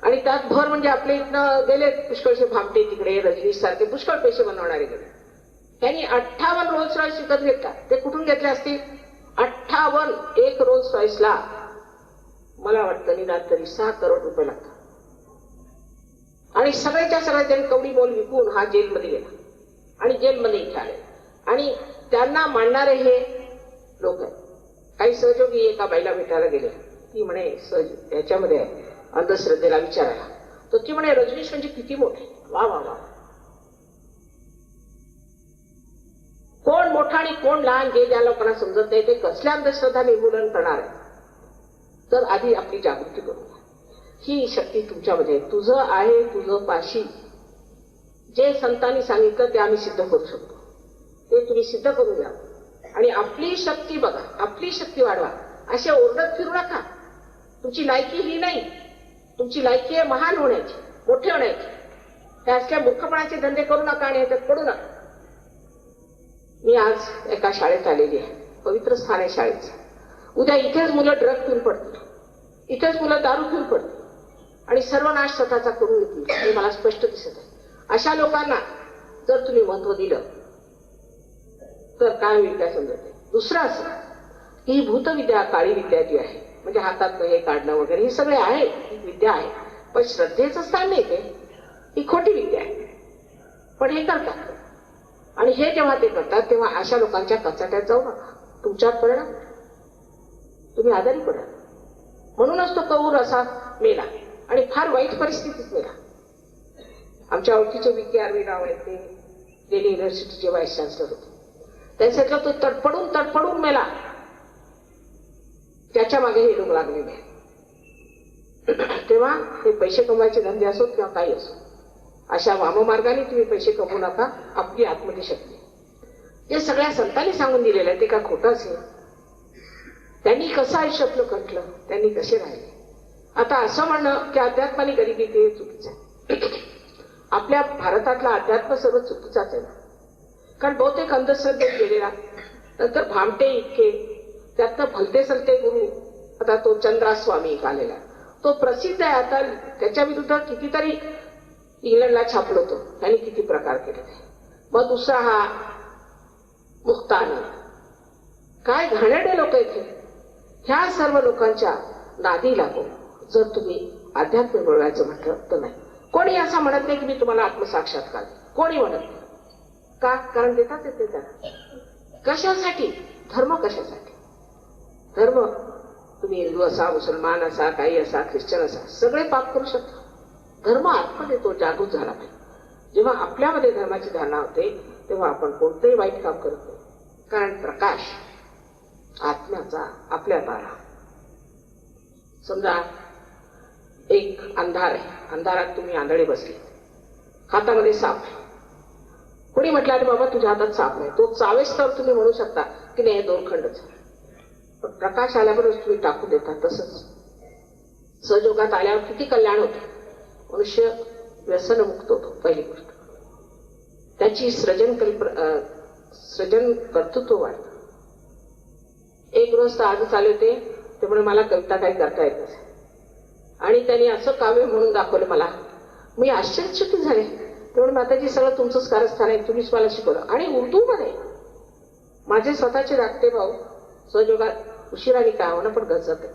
आणि त्यात भर म्हणजे आपले इथनं गेले पुष्कळशे भामटे तिकडे, रजनीश सारखे पुष्कळ पैसे बनवणारे गेले. त्यांनी 58 रोल्स रॉयस विकत घेतला. ते कुठून घेतले असतील? 58 एक रोल्स रॉयसला मला वाटतं निदान तरी 6 करोड रुपये लागतात. आणि सगळ्याच्या सगळ्या त्यांनी कवडी मोल विकून हा जेलमध्ये गेला आणि जेलमध्ये इथे आले. आणि त्यांना मांडणारे हे लोक आहेत. काही सहयोगी एका बाईला भेटायला गेले. ती म्हणे याच्यामध्ये अंधश्रद्धेला विचारायला, तर ती म्हणे रजनीश म्हणजे किती मोठे. वा वा वा, कोण मोठा आणि कोण लहान जे ज्या लोकांना समजत नाही ते कसल्या अंधश्रद्धा निर्मूलन करणार आहे. तर आधी आपली जागृती करूया. ही शक्ती तुमच्यामध्ये आहे. तुझं आहे, तुझं पाशी जे संतांनी सांगितलं ते आम्ही सिद्ध करू शकतो. ते तुम्ही सिद्ध करून घ्या आणि आपली शक्ती बघा, आपली शक्ती वाढवा. असे ओरडत फिरू नका. तुमची लायकी ही नाही. तुमची लायकी आहे महान होण्याची, मोठे होण्याची. त्या असल्या मूर्खपणाचे धंदे करू नका आणि ह्याच्यात पडू नका. मी आज एका शाळेत आलेली आहे, पवित्र स्थान आहे शाळेचं. उद्या इथेच मुलं ड्रग पिऊन पडतील, इथेच मुलं दारू पिऊन पडतील आणि सर्वनाश स्वतःचा करून येतील हे मला स्पष्ट दिसत आहे. अशा लोकांना जर तुम्ही महत्व दिलं तर काय होईल काय समजत नाही. दुसरं असं ही भूतविद्या, काळी विद्या जी आहे, म्हणजे हातात हे काढणं वगैरे हे सगळे आहे, ही विद्या आहे. पण श्रद्धेचं स्थान नाही ते, ही खोटी विद्या आहे. पण हे करतात आणि हे जेव्हा ते करतात तेव्हा अशा लोकांच्या कचाट्यात जाऊ नका. तुमच्यात परिणाम, तुम्ही आजारी पडाल. म्हणूनच तो कौर असा मेला आणि फार वाईट परिस्थितीत मेला. आमच्या ओळखीचे VKRV राव आहेत, ते दिल्ली युनिव्हर्सिटीचे व्हाईस चान्सलर होते. त्याच्यातला तो तडफडून मेला. त्याच्या मागे हे लोक लागलेले आहेत. तेव्हा हे पैसे कमवायचे धंदे असो किंवा काही असो, अशा वाममार्गाने तुम्ही पैसे कमवू नका. आपली आतमध्ये शक्ती जे सगळ्या संतांनी सांगून दिलेलं आहे ते का खोटं असेल? त्यांनी कसं आयुष्य आपलं कटलं, त्यांनी कसे राहिले. आता असं म्हणणं की अध्यात्माने गरिबी ते चुकीचं आहे. आपल्या भारतातला अध्यात्म सर्व चुकीचाच आहे. कारण बहुतेक अंधश्रद्धेत गेलेला, नंतर भामटे इतके, त्यातनं भलते सलते गुरु. आता तो चंद्रास्वामी एक आलेला, तो प्रसिद्ध आहे. आता त्याच्या विरुद्ध कितीतरी इंग्लंडला छापलो होतो, त्यांनी किती प्रकार केले. मग दुसरा हा मुक्तानंद. काय घाणेरडे लोक इथे. ह्या सर्व लोकांच्या नादी लागून जर तुम्ही अध्यात्म मिळवायचं म्हटलं तर नाही. कोणी असं म्हणत नाही की मी तुम्हाला आत्मसाक्षात्कार, कोणी म्हणत नाही. का? कारण देतात ते त्यांना. कशासाठी? धर्म कशासाठी? धर्म तुम्ही हिंदू असा, मुसलमान असा, काही असा, ख्रिश्चन असा, सगळे पाप करू शकता. धर्म आतमध्ये तो जागृत झाला पाहिजे. जेव्हा आपल्यामध्ये धर्माची धारणा होते तेव्हा आपण कोणतंही वाईट काम करत नाही. कारण प्रकाश आत्म्याचा आपल्यात आला. समजा एक अंधार आहे, अंधारात तुम्ही आंधळे बसले, हातामध्ये साप आहे. कोणी म्हटलं अरे बाबा तुझ्या हातात साप नाही, तो चावेस तर तुम्ही म्हणू शकता की नाही हे दोरखंडच आहे. पण प्रकाश आल्याबरोबर तुम्ही टाकू देता. तसंच सहयोगात आल्यावर किती कल्याण होते. मनुष्य व्यसनमुक्त होतो. पहिली गोष्ट त्याची सृजन कर्तृत्व वाढतं. एक रोज तर आजच आले होते, त्यामुळे मला कविता काही करता येत नसे आणि त्यांनी असं काव्य म्हणून दाखवलं मला. मी आश्चर्यचकित झाले. त्यामुळे माताजी सगळं तुमचंच कारस्थान आहे, तुम्हीच मला शिकवलं. आणि उर्दूमध्ये माझे स्वतःचे धाकटे भाऊ सहयोगात उशिराने काय होणं पण गरजत आहे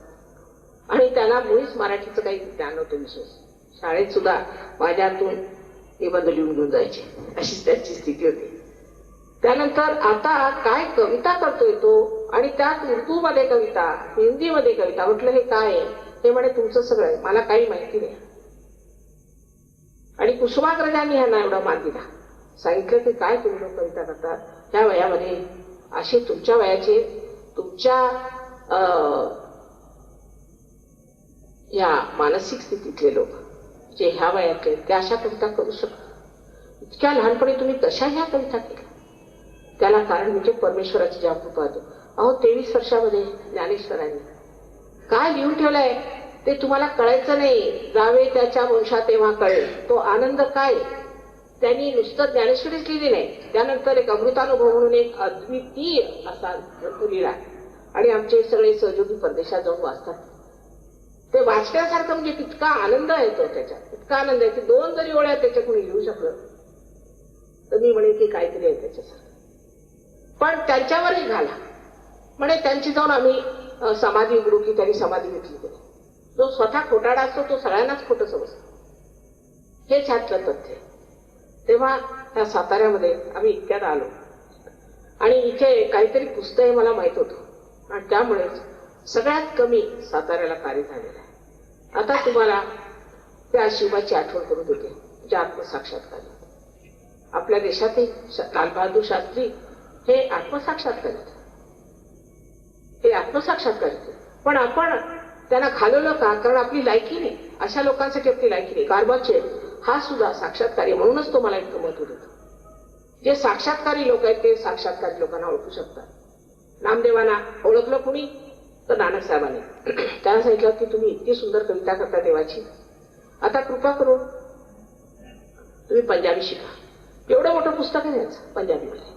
आणि त्यांना मुळीच मराठीचं काही ज्ञान नव्हतं विशेष. शाळेत सुद्धा माझ्यातून निबंध लिहून घेऊन जायचे, अशीच त्यांची स्थिती होती. त्यानंतर आता काय कविता करतोय तो, आणि त्यात उर्दूमध्ये कविता, हिंदीमध्ये कविता. म्हटलं हे काय आहे? ते म्हणे तुमचं सगळं आहे, मला काही माहिती नाही. आणि कुसुमाग्रजांनी ह्यांना एवढा मान दिला. सांगितलं की काय तुम्ही लोक कविता करतात ह्या वयामध्ये, असे तुमच्या वयाचे, तुमच्या या मानसिक स्थितीतले लोक जे ह्या वयातले ते अशा कविता करू शकतात. इतक्या लहानपणी तुम्ही कशा ह्या कविता केल्या? त्याला कारण म्हणजे परमेश्वराची ज्या कृपा होती. अहो 23 वर्षामध्ये ज्ञानेश्वरांनी काय लिहून ठेवलंय ते तुम्हाला कळायचं नाही. जावे त्याच्या वंशात तेव्हा कळेल तो आनंद काय. त्यांनी नुसतं ज्ञानेश्वरीच लिहिली नाही, त्यानंतर एक अमृतानुभव म्हणून एक अद्वितीय असा ग्रंथ लिहिला. आणि आमचे सगळे सहयोगी परदेशात जाऊन वाचतात. ते वाचण्यासारखं म्हणजे तितका आनंद येतो त्याच्यात, इतका आनंद आहे की 2 जरी ओळ्या त्याच्या कोणी लिहू शकलं तर मी म्हणेन की काहीतरी आहे त्याच्यासारखं. पण त्यांच्यावरही घाला म्हणे त्यांची जाऊन आम्ही समाधी उघडू की त्यांनी समाधी घेतली तरी. जो स्वतः खोटाडा असतो तो सगळ्यांनाच खोटं समजतो. हेच ह्यातलं तथ्य. तेव्हा त्या साताऱ्यामध्ये आम्ही इतक्यात आलो आणि इथे काहीतरी पुस्तक आहे मला माहित होतं आणि त्यामुळेच सगळ्यात कमी साताऱ्याला कार्य झालेलं आहे. आता तुम्हाला त्या शिवाची आठवण करून देते जे आत्मसाक्षात्कारी. आपल्या देशातील लालबहादूर शास्त्री हे आत्मसाक्षात्कारी, हे आत्मसाक्षात्कारी. पण आपण त्यांना घालवलं का? कारण आपली लायकी नाही. अशा लोकांसाठी आपली लायकी नाही. गार्बाचेव हा सुद्धा साक्षात्कारी, म्हणूनच तो मला इतकं महत्व देतो. जे साक्षात्कारी लोक आहेत ते साक्षात्कारी लोकांना ओळखू शकतात. नामदेवांना ओळखलं कुणी तर नानक साहेबांनी. त्यांना सांगितलं की तुम्ही इतकी सुंदर कविता करता देवाची, आता कृपा करून तुम्ही पंजाबी शिका. एवढं मोठं पुस्तक आहे पंजाबीमध्ये.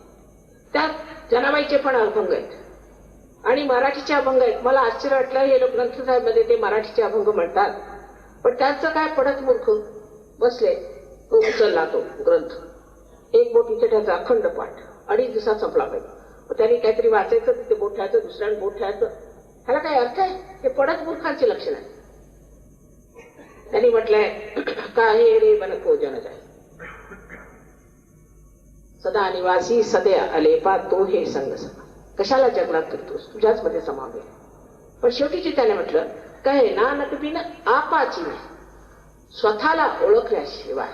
त्यात जनाबाईचे पण अभंग आहेत आणि मराठीचे अभंग आहेत. मला आश्चर्य वाटलं हे लोक ग्रंथसाहेबमध्ये ते मराठीचे अभंग म्हणतात, पण त्यांचं काय पडत मूर्ख बसले. तो उचलला तो ग्रंथ, एक बोट इथे ठेवायचा अखंड पाठ, 2.5 दिवसात संपला पाहिजे. त्यांनी काहीतरी वाचायचं, तिथे बोट ठेवायचं, दुसऱ्याने बोट ठेवायचं. ह्याला काय अर्थ आहे? हे पडत मूर्खांचे लक्षण आहे. त्यांनी म्हटलंय काहे रे बनको जन जाय सदा निवासी सदे अलेपा तो हे संग समा. कशाला जगलात करतोस, तुझ्याच मध्ये समावेल. पण शेवटीची त्याने म्हटलं कहे नानक बिन आपाची नाही, स्वतःला ओळखल्याशिवाय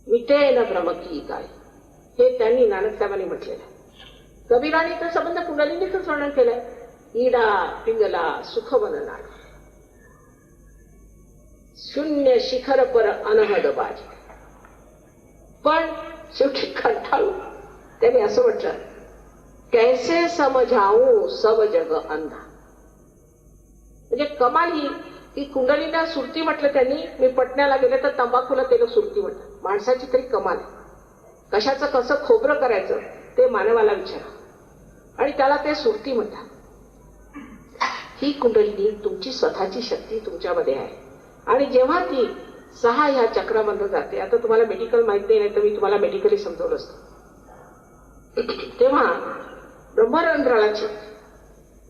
मिटे न भ्रम की काय. हे त्यांनी नानक साहेबांनी म्हटलेलं आहे. कबीराने तर संबंध कुंडलिनीच वर्णन केलंय. इडा पिंगला सुखवन नाड शून्य शिखर पर अनहद बाजी. पण शेवटी कंटाळू त्यांनी असं म्हटलं कैसे समजाऊ सब जग अंधा. म्हणजे कमाल ही की कुंडलीला सुरती म्हटलं त्यांनी. मी पटण्याला गेले तर तंबाखूला ते लोक सुरती म्हणतात. माणसाची तरी कमाल आहे. कशाचं कसं खोबरं करायचं ते मानवाला विचारा आणि त्याला ते सुरती म्हणतात. ही कुंडलिनी तुमची स्वतःची शक्ती तुमच्यामध्ये आहे आणि जेव्हा ती 6 ह्या चक्रामधून जाते. आता तुम्हाला मेडिकल माहित नाही तर मी तुम्हाला मेडिकली समजवलं असतं. तेव्हा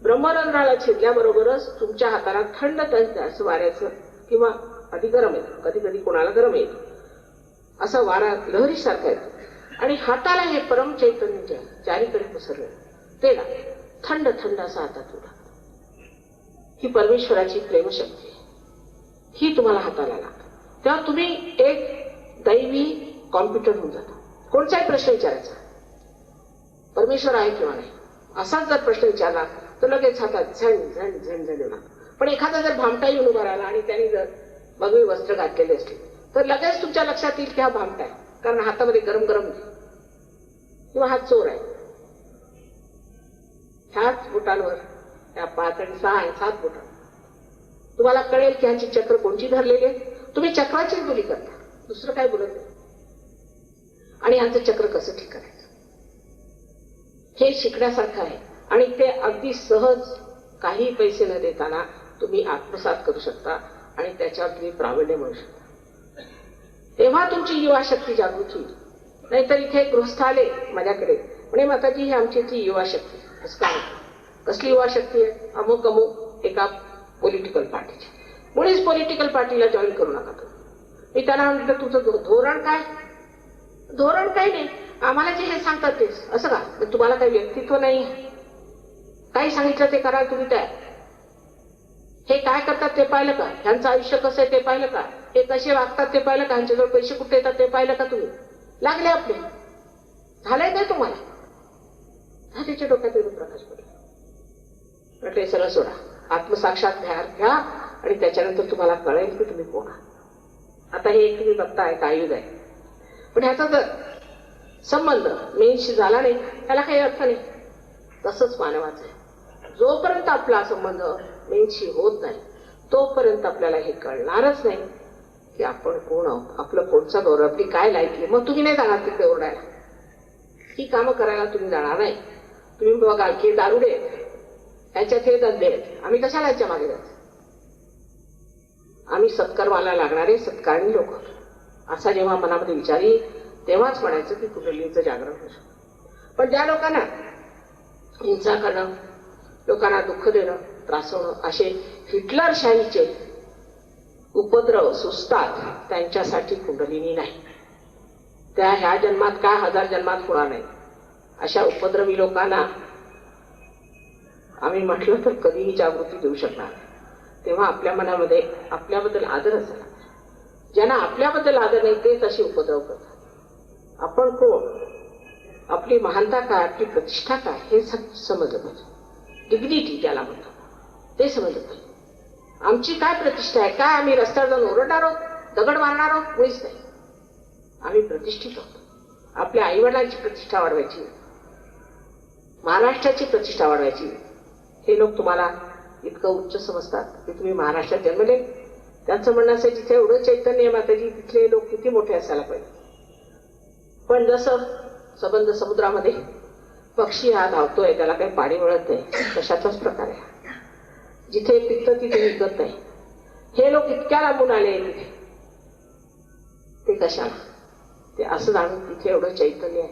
ब्रह्मरंध्राला छेदल्याबरोबरच तुमच्या हाताला थंड असं वाऱ्याचं किंवा आधी गरम येतं, कधी कधी कोणाला गरम येतं, असा वारा लहरीसारखा येतो आणि हाताला हे परम चैतन्य चारीकडे पसरलं ते थंड थंड असा हातात उडा. ही परमेश्वराची प्रेमशक्ती आहे. ही तुम्हाला हाताला लागते. तेव्हा तुम्ही एक दैवी कॉम्प्युटर होऊन जाता. कोणताही प्रश्न विचारायचा, परमेश्वर आहे किंवा नाही असाच जर प्रश्न विचारला तर लगेच हातात झण झण झण झण येणार. पण एखादा जर भामटा येऊन उभा राहिला आणि त्यांनी जर भगवी वस्त्र घातलेले असले तर लगेच तुमच्या लक्षात येईल की हा भामटा आहे, कारण हातामध्ये गरम गरम किंवा हा चोर आहे. ह्याच बोटांवर त्या 5 आणि 6 आणि 7 बोटांवर तुम्हाला कळेल की ह्यांची चक्र कोणची धरलेली आहे. तुम्ही चक्राचीच बोली करता, दुसरं काय बोलत नाही. आणि ह्यांचं चक्र कसं ठीक करायचं हे शिकण्यासारखं आहे आणि ते अगदी सहज काही पैसे न देताना तुम्ही आत्मसात करू शकता आणि त्याच्यावर तुम्ही प्रावीण्य मिळू शकता. तेव्हा तुमची युवा शक्ती जागृत होईल. नाहीतर इथे गृहस्थ आले माझ्याकडे म्हणे माताजी ही आमची ती युवा शक्ती. असं काय कसली युवा शक्ती आहे? अमुक अमुक एका पॉलिटिकल पार्टीची. मुळेच पॉलिटिकल पार्टीला जॉईन करू नका तुम्ही. मी त्यांना म्हटलं तुझं धोरण काय? धोरण काही नाही, आम्हाला जे हे सांगतात तेच. असं का? तुम्हाला काही व्यक्तित्व नाही, काही सांगितलं ते कराल तुम्ही त्या. हे काय करतात ते पाहिलं का? ह्यांचं आयुष्य कसं आहे ते पाहिलं का? हे कसे वागतात ते पाहिलं का? ह्यांच्याजवळ पैसे कुठे येतात ते पाहिलं का तुम्ही? लागले आपले झालंय काय तुम्हाला? हा त्याच्या डोक्यात येऊन प्रकाश पडला. म्हटलं सगळं सोडा, आत्मसाक्षात घ्या आणि त्याच्यानंतर तुम्हाला कळेल की तुम्ही कोण आहात. आता हे तुम्ही बघताय कायुग आहे. पण ह्याचा जर संबंध मेनशी झाला नाही त्याला काही अर्थ नाही. तसंच मानवाचं आहे. जोपर्यंत आपला संबंध मेनशी होत नाही तोपर्यंत आपल्याला हे कळणारच नाही की आपण कोण आहोत, आपलं कोणचा गौरव, आपली काय लायकी. मग तुम्ही नाही जाणार तिकडे ओरडायला, ही कामं करायला तुम्ही जाणार नाही. तुम्ही बघा की दारुडे याच्यात हे धंदे आहेत, आम्ही कशाला याच्या मागे जायचं. आम्ही सत्कर्माला लागणारे सत्कारणी लोक असा जेव्हा मनामध्ये विचार येईल तेव्हाच म्हणायचं की कुंडलीचं जागरण होऊ शकतं. पण ज्या लोकांना हिंसा करणं, लोकांना दुःख देणं, त्रासवणं असे हिटलरशाहीचे उपद्रव सुचतात त्यांच्यासाठी कुंडलिनी नाही. त्या ह्या जन्मात काय 1000 जन्मात होणार नाही. अशा उपद्रवी लोकांना आम्ही म्हटलं तर कधीही जागृती देऊ शकणार. तेव्हा आपल्या मनामध्ये आपल्याबद्दल आदर असायला. ज्यांना आपल्याबद्दल आदर नाही तेच असे उपद्रव करतात. आपण कोण, आपली महानता काय, आपली प्रतिष्ठा काय हे समजलं पाहिजे. डिग्निटी त्याला म्हणतात ते समजलं पाहिजे. आमची काय प्रतिष्ठा आहे, काय आम्ही रस्त्यावर जाऊन ओरडणार आहोत, दगड मारणार आहोत, मुळीच नाही. आम्ही प्रतिष्ठित आहोत. आपल्या आईवडिलांची प्रतिष्ठा वाढवायची, महाराष्ट्राची प्रतिष्ठा वाढवायची. हे लोक तुम्हाला इतकं उच्च समजतात की तुम्ही महाराष्ट्रात जन्मले. त्यांचं म्हणणं असं जिथे एवढं चैतन्य माताजी तिथले लोक किती मोठे असायला पाहिजे. पण जसं सबंध समुद्रामध्ये पक्षी हा धावतोय त्याला काही पाणी मिळत नाही तशाचाच प्रकार आहे. जिथे पिकतं तिथे विकत नाही. हे लोक इतक्या लांबून आले तिथे, ते कशाला, ते असं जाणून तिथे एवढं चैतन्य आहे.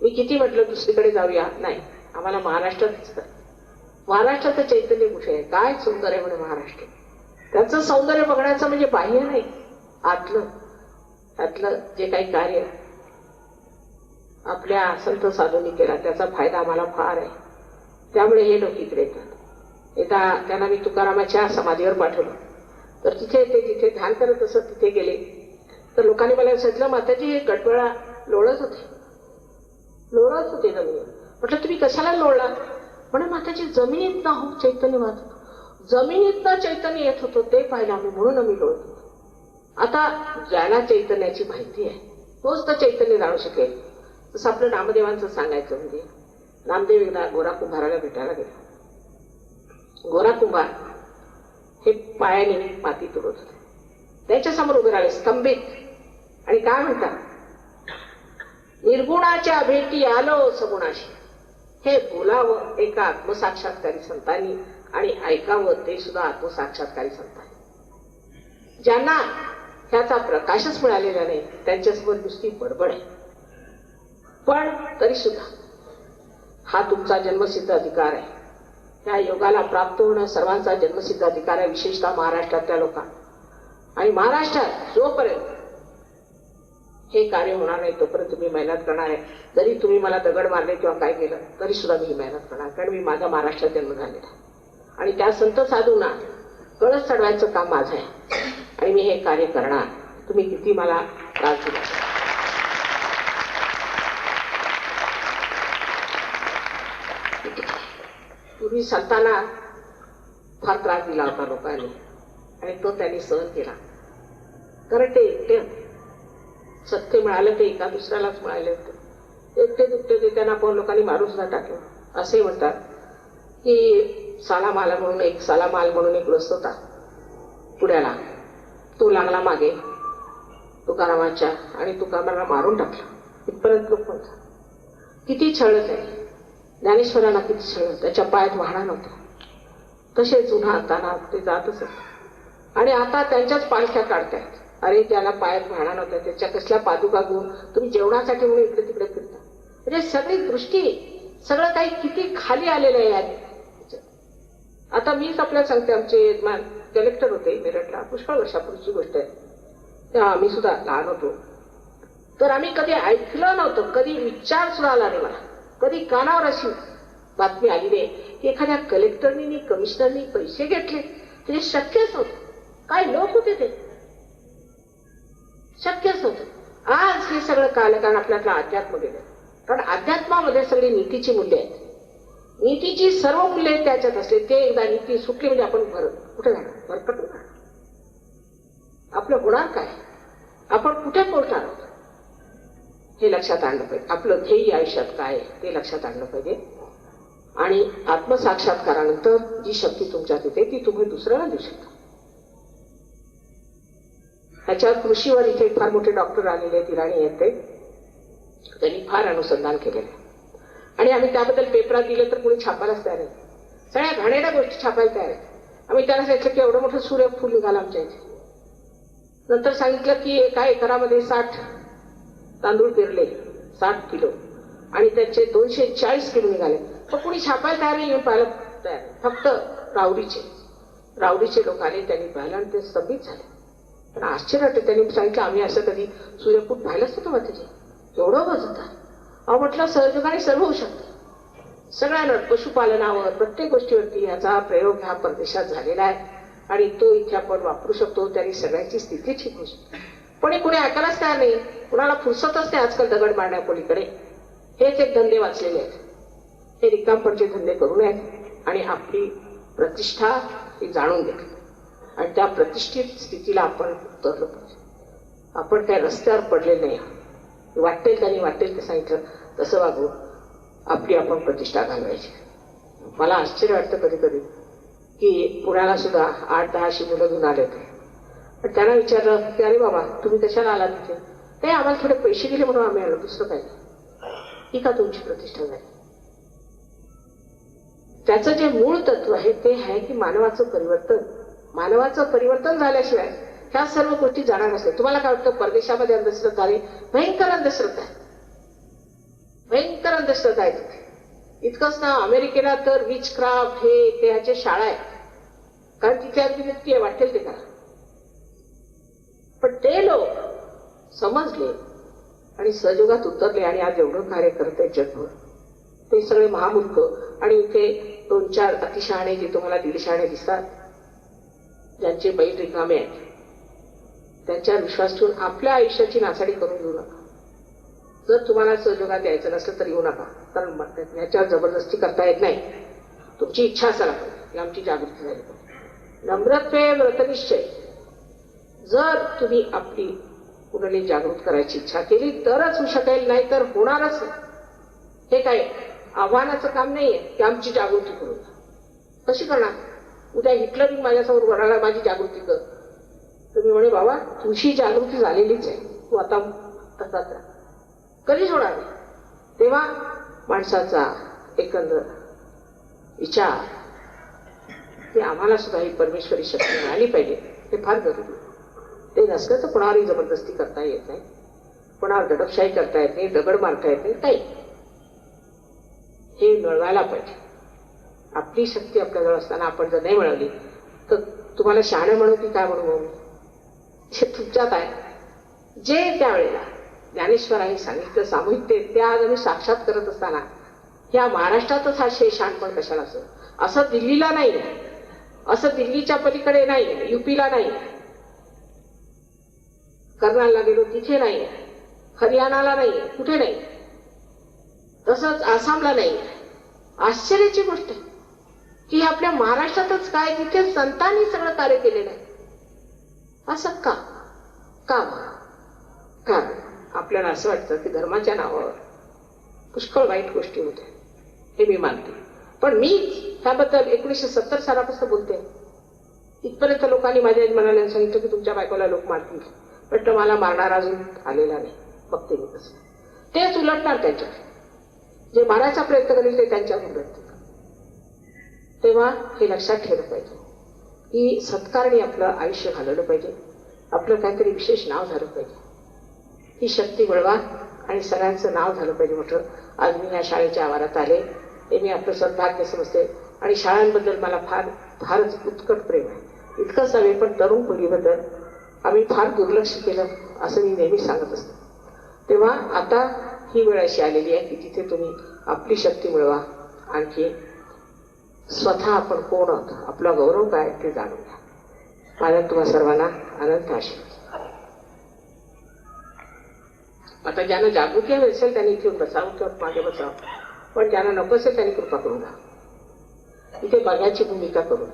मी किती म्हटलं दुसरीकडे जाऊया, नाही, आम्हाला महाराष्ट्रात दिसतं. महाराष्ट्राचं चैतन्य कुठे आहे, काय सुंदर आहे म्हणे महाराष्ट्र. त्याचं सौंदर्य बघण्याचं म्हणजे बाह्य नाही, आतलं जे काही कार्य आपल्या संत साधूंनी केला त्याचा फायदा आम्हाला फार आहे. त्यामुळे हे लोक इकडे येतात. त्यांना मी तुकारामाच्या समाधीवर पाठवलं तर तिथे ते जिथे ध्यान करत असत तिथे गेले तर लोकांनी मला सांगितलं माताजी हे गडबडा लोळत होते जमिनीत. म्हटलं तुम्ही कशाला लोळला. म्हणे माताजी जमिनीत ना हो चैतन्य वाहत, जमिनीतनं चैतन्य येत होतं ते पाहिलं आम्ही म्हणून आम्ही लोळतो. आता ज्याला चैतन्याची माहिती आहे तोच तर चैतन्य जाणू शकेल. तसं आपलं नामदेवांचं सांगायचं म्हणजे नामदेव एकदा गोरा कुंभाराला भेटायला गेला. गोरा कुंभार हे पायाने माती तोडत होते. त्याच्यासमोर उभे राहिले स्तंभित आणि काय म्हणतात, निर्गुणाच्या भेटी आलो सगुणाशी. हे बोलावं एका आत्मसाक्षात्कारी संतांनी आणि ऐकावं ते सुद्धा आत्मसाक्षात्कारी संतांनी. ज्यांना ह्याचा प्रकाशच मिळालेला नाही त्यांच्यासमोर नुसती बडबड आहे. पण तरी सुद्धा हा तुमचा जन्मसिद्ध अधिकार आहे. त्या योगाला प्राप्त होणं सर्वांचा जन्मसिद्ध अधिकार आहे, विशेषतः महाराष्ट्रातल्या लोकांना. आणि महाराष्ट्रात जोपर्यंत हे कार्य होणार नाही तोपर्यंत तुम्ही मेहनत करणार आहे. जरी तुम्ही मला दगड मारले किंवा काय केलं तरी सुद्धा मी मेहनत करणार, कारण मी माझा महाराष्ट्रात जन्म झालेला आहे आणि त्या संत साधूंना कळस चढवायचं काम माझं आहे आणि मी हे कार्य करणार. तुम्ही किती मला त्रास दिला. पूर्वी संतांना फार त्रास दिला होता लोकांनी आणि तो त्यांनी सहन केला. कारण ते एकटे सत्य मिळालं ते एका दुसऱ्यालाच मिळाले होते. एकटे दुखते ते त्यांना पण लोकांनी मारून सुद्धा टाकलं. असे म्हणतात की सालामाल म्हणून एक ग्रस्त होता पुण्याला. तो लागला मागे तुकारामाच्या आणि तुकारामाला मारून टाकला. इथपर्यंत लोक म्हणतात. किती छळत आहे ज्ञानेश्वरांना, किती छळ. त्याच्या पायात वाहणा नव्हता. तसेच उन्हा ताना ते जातच आणि आता त्यांच्याच पालख्या काढतायत. अरे त्याला पायात वाहणा नव्हता, त्याच्या कसल्या पादुका घेऊन तुम्ही जेवणासाठी म्हणून इकडे तिकडे फिरता. म्हणजे सगळी दृष्टी सगळं काही किती खाली आलेलं आहे. आता मीच आपल्याला सांगते, आमचे यजमान कलेक्टर होते मेरठला, पुष्कळ वर्षापूर्वीची गोष्ट आहे. तेव्हा आम्ही सुद्धा लहान होतो. तर आम्ही कधी ऐकलं नव्हतं, कधी विचार सुद्धा आला नाही मला, कधी कानावर अशी बातमी आली नाही की एखाद्या कलेक्टरनी कमिशनरनी पैसे घेतले. ते शक्यच नव्हतं. काय लोक होते ते, शक्यच नव्हतं. आज हे सगळं कळलं कारण आपल्यातलं अध्यात्म गेलं. कारण अध्यात्मामध्ये सगळी नीतीची मूल्य आहेत. नीतीची सर्व मूल्य त्याच्यात असले ते एकदा नीती सुटली म्हणजे आपण कुठे जाणार, भरकट होणार. आपलं होणार काय, आपण कुठे पोहोचणार आहोत. हे लक्षात आणलं पाहिजे. आपलं ध्येय आयुष्यात काय आहे ते लक्षात आणलं पाहिजे. आणि आत्मसाक्षात्कारानंतर जी शक्ती तुमच्यात येते ती तुम्ही दुसऱ्याला देऊ शकता. ह्याच्यात कृषीवर इथे फार मोठे डॉक्टर आलेले आहेत, इराणी आहेत ते. त्यांनी फार अनुसंधान केलेलं आहे आणि आम्ही त्याबद्दल पेपरात दिलं तर कोणी छापायलाच तयार आहे. सगळ्या घाणेरड्या गोष्टी छापायला तयार आहे. आम्ही त्यांना सांगितलं की एवढं मोठं सूर्यफूल निघालं आमच्या इथे. नंतर सांगितलं की एका एकरामध्ये 60 तांदूळ पेरले, 60 किलो, आणि त्याचे 240 किलो निघाले. पण कोणी छापायला तयार नाही, पाहायला तयार. फक्त रावडीचे लोक आले, त्यांनी पाहिलं आणि ते स्तंभित झाले. पण आश्चर्य वाटतं. त्यांनी सांगितलं आम्ही असं कधी सूर्यफूल पाहिलंच नव्हतं मातीचे, एवढं वजनदार. अहो म्हटलं सहयोगाने सर्व होऊ शकतं. सगळ्यांवर, पशुपालनावर, प्रत्येक गोष्टीवरती याचा प्रयोग ह्या परदेशात झालेला आहे आणि तो इथे आपण वापरू शकतो. त्यांनी सगळ्यांची स्थिती ठीक होऊ शकते. पण हे कोणी ऐकायलाच तयार नाही. कुणाला फुरसतच नाही आजकाल दगड मारण्यापलीकडे. हेच एक धंदे वाचलेले आहेत. हे रिकामपणचे धंदे करू नयेत आणि आपली प्रतिष्ठा ही जाणून घ्या आणि त्या प्रतिष्ठित स्थितीला आपण उतरलं पाहिजे. आपण काय रस्त्यावर पडले नाही. वाटेल त्यांनी वाटेल ते सांगितलं तसं वागू, आपली आपण प्रतिष्ठा घालवायची. मला आश्चर्य वाटतं कधी कधी की पुण्याला सुद्धा 8-10 अशी मुलं घेऊन आले होते. पण त्यांना विचारलं की अरे बाबा तुम्ही कशाला आला तिथे? ते आम्हाला थोडे पैसे दिले म्हणून आम्ही आलो, दुसरं काय. ही का तुमची प्रतिष्ठा झाली? त्याचं जे मूळ तत्व आहे ते आहे की मानवाचं परिवर्तन झाल्याशिवाय ह्या सर्व गोष्टी जाणार नसतात. तुम्हाला काय वाटतं परदेशामध्ये अंधश्रद्धा आहे? भयंकर अंधश्रद्धा आहे, भयंकर अंधश्रद्धा आहे तिथे. इतकंच ना, अमेरिकेला तर विच क्राफ्ट हे ते ह्याचे शाळा आहे, कारण तिथे अगदी मुक्ती आहे, वाटेल ते करा. पण ते लोक समजले आणि सहयोगात उतरले आणि आज एवढं कार्य करत आहेत जगभर. ते सगळे महामूर्ख आणि इथे 2-4 अतिशहाणे जे तुम्हाला दीडशहाणे दिसतात, ज्यांचे बैल रिकामे आहेत, त्यांच्या विश्वास ठेवून आपल्या आयुष्याची नासाडी करून घेऊ नका. जर तुम्हाला सहयोगात यायचं नसलं तर येऊ नका, कारण ह्याच्यावर जबरदस्ती करता येत नाही. तुमची इच्छा असायला पाहिजे, आमची जागृती झाली पाहिजे. नम्रत्वे व्रतनिश्चय. जर तुम्ही आपली कुणाला जागृत करायची इच्छा केली तरच होऊ शकेल, नाही तर होणारच नाही. हे काय आव्हानाचं काम नाहीये की आमची जागृती करू. कशी करणार? उद्या हिटलर माझ्यासमोर वराला माझी जागृती कर, तुम्ही म्हणे बाबा तुझी जागृती झालेलीच आहे, तू आता तसाच राहा, कधीच होणार नाही. तेव्हा माणसाचा एकंदर विचार की आम्हाला सुद्धा ही परमेश्वरी शक्ती मिळाली पाहिजे, हे फार जरुरी. ते नसलं तर कोणावरही जबरदस्ती करता येत नाही, कोणावर दडपशाही करता येत नाही, दगड मारता येत नाही, काही. हे मिळवायला पाहिजे. आपली शक्ती आपल्याजवळ असताना आपण जर नाही मिळवली तर तुम्हाला शहाणे म्हणू की काय म्हणू? हे तुमच्यात आहे. जे त्यावेळेला ज्ञानेश्वरांनी सांगितलं सामूहिकते ते आज आम्ही साक्षात करत असताना ह्या महाराष्ट्रातच हा शहाणपण कशाला असं? असं दिल्लीला नाही, असं दिल्लीच्या पलीकडे नाही, युपीला नाही, कर्नालला गेलो तिथे नाही, हरियाणाला नाही, कुठे नाही, तसंच आसामला नाही. आश्चर्याची गोष्ट आहे की आपल्या महाराष्ट्रातच काय, तिथे संतांनी सगळं कार्य केलेलं आहे. असं का? कारण आपल्याला असं वाटतं की धर्माच्या नावावर पुष्कळ वाईट गोष्टी होत्या, हे मी मानते. पण मी त्याबद्दल 1970 सालापासून बोलते. इथपर्यंत लोकांनी माझ्या मनाला सांगितलं की तुमच्या बायकोला लोक मारतील, पण मला मारणार अजून आलेला नाही. बघते मी कसं तेच उलटणार त्यांच्यावर. जे मारायचा प्रयत्न करेल ते त्यांच्यावर उलटतील. तेव्हा हे लक्षात ठेवलं पाहिजे की सत्कारणी आपलं आयुष्य घालवलं पाहिजे, आपलं काहीतरी विशेष नाव झालं पाहिजे. ही शक्ती मिळवा आणि सगळ्यांचं नाव झालं पाहिजे मोठं. आज मी या शाळेच्या आवारात आले हे मी आपलं सद्भाग्य समजते आणि शाळांबद्दल मला फारच उत्कट प्रेम आहे. इतकंच नव्हे पण तरुण पिढीबद्दल आम्ही फार दुर्लक्ष केलं असं मी नेहमी सांगत असते. तेव्हा आता ही वेळ अशी आलेली आहे की तिथे तुम्ही आपली शक्ती मिळवा, आणखी स्वतः आपण कोण आहोत, आपला गौरव काय ते जाणून घ्या. माझ्या तुम्हा सर्वांना अनंत आशीर्वाद. आता ज्यांना जागृती हवी असेल त्यांनी इथे बसावं किंवा मागे बसावं, पण ज्यांना नको असेल त्यांनी कृपा करून घ्या. इथे बघायची भूमिका करू.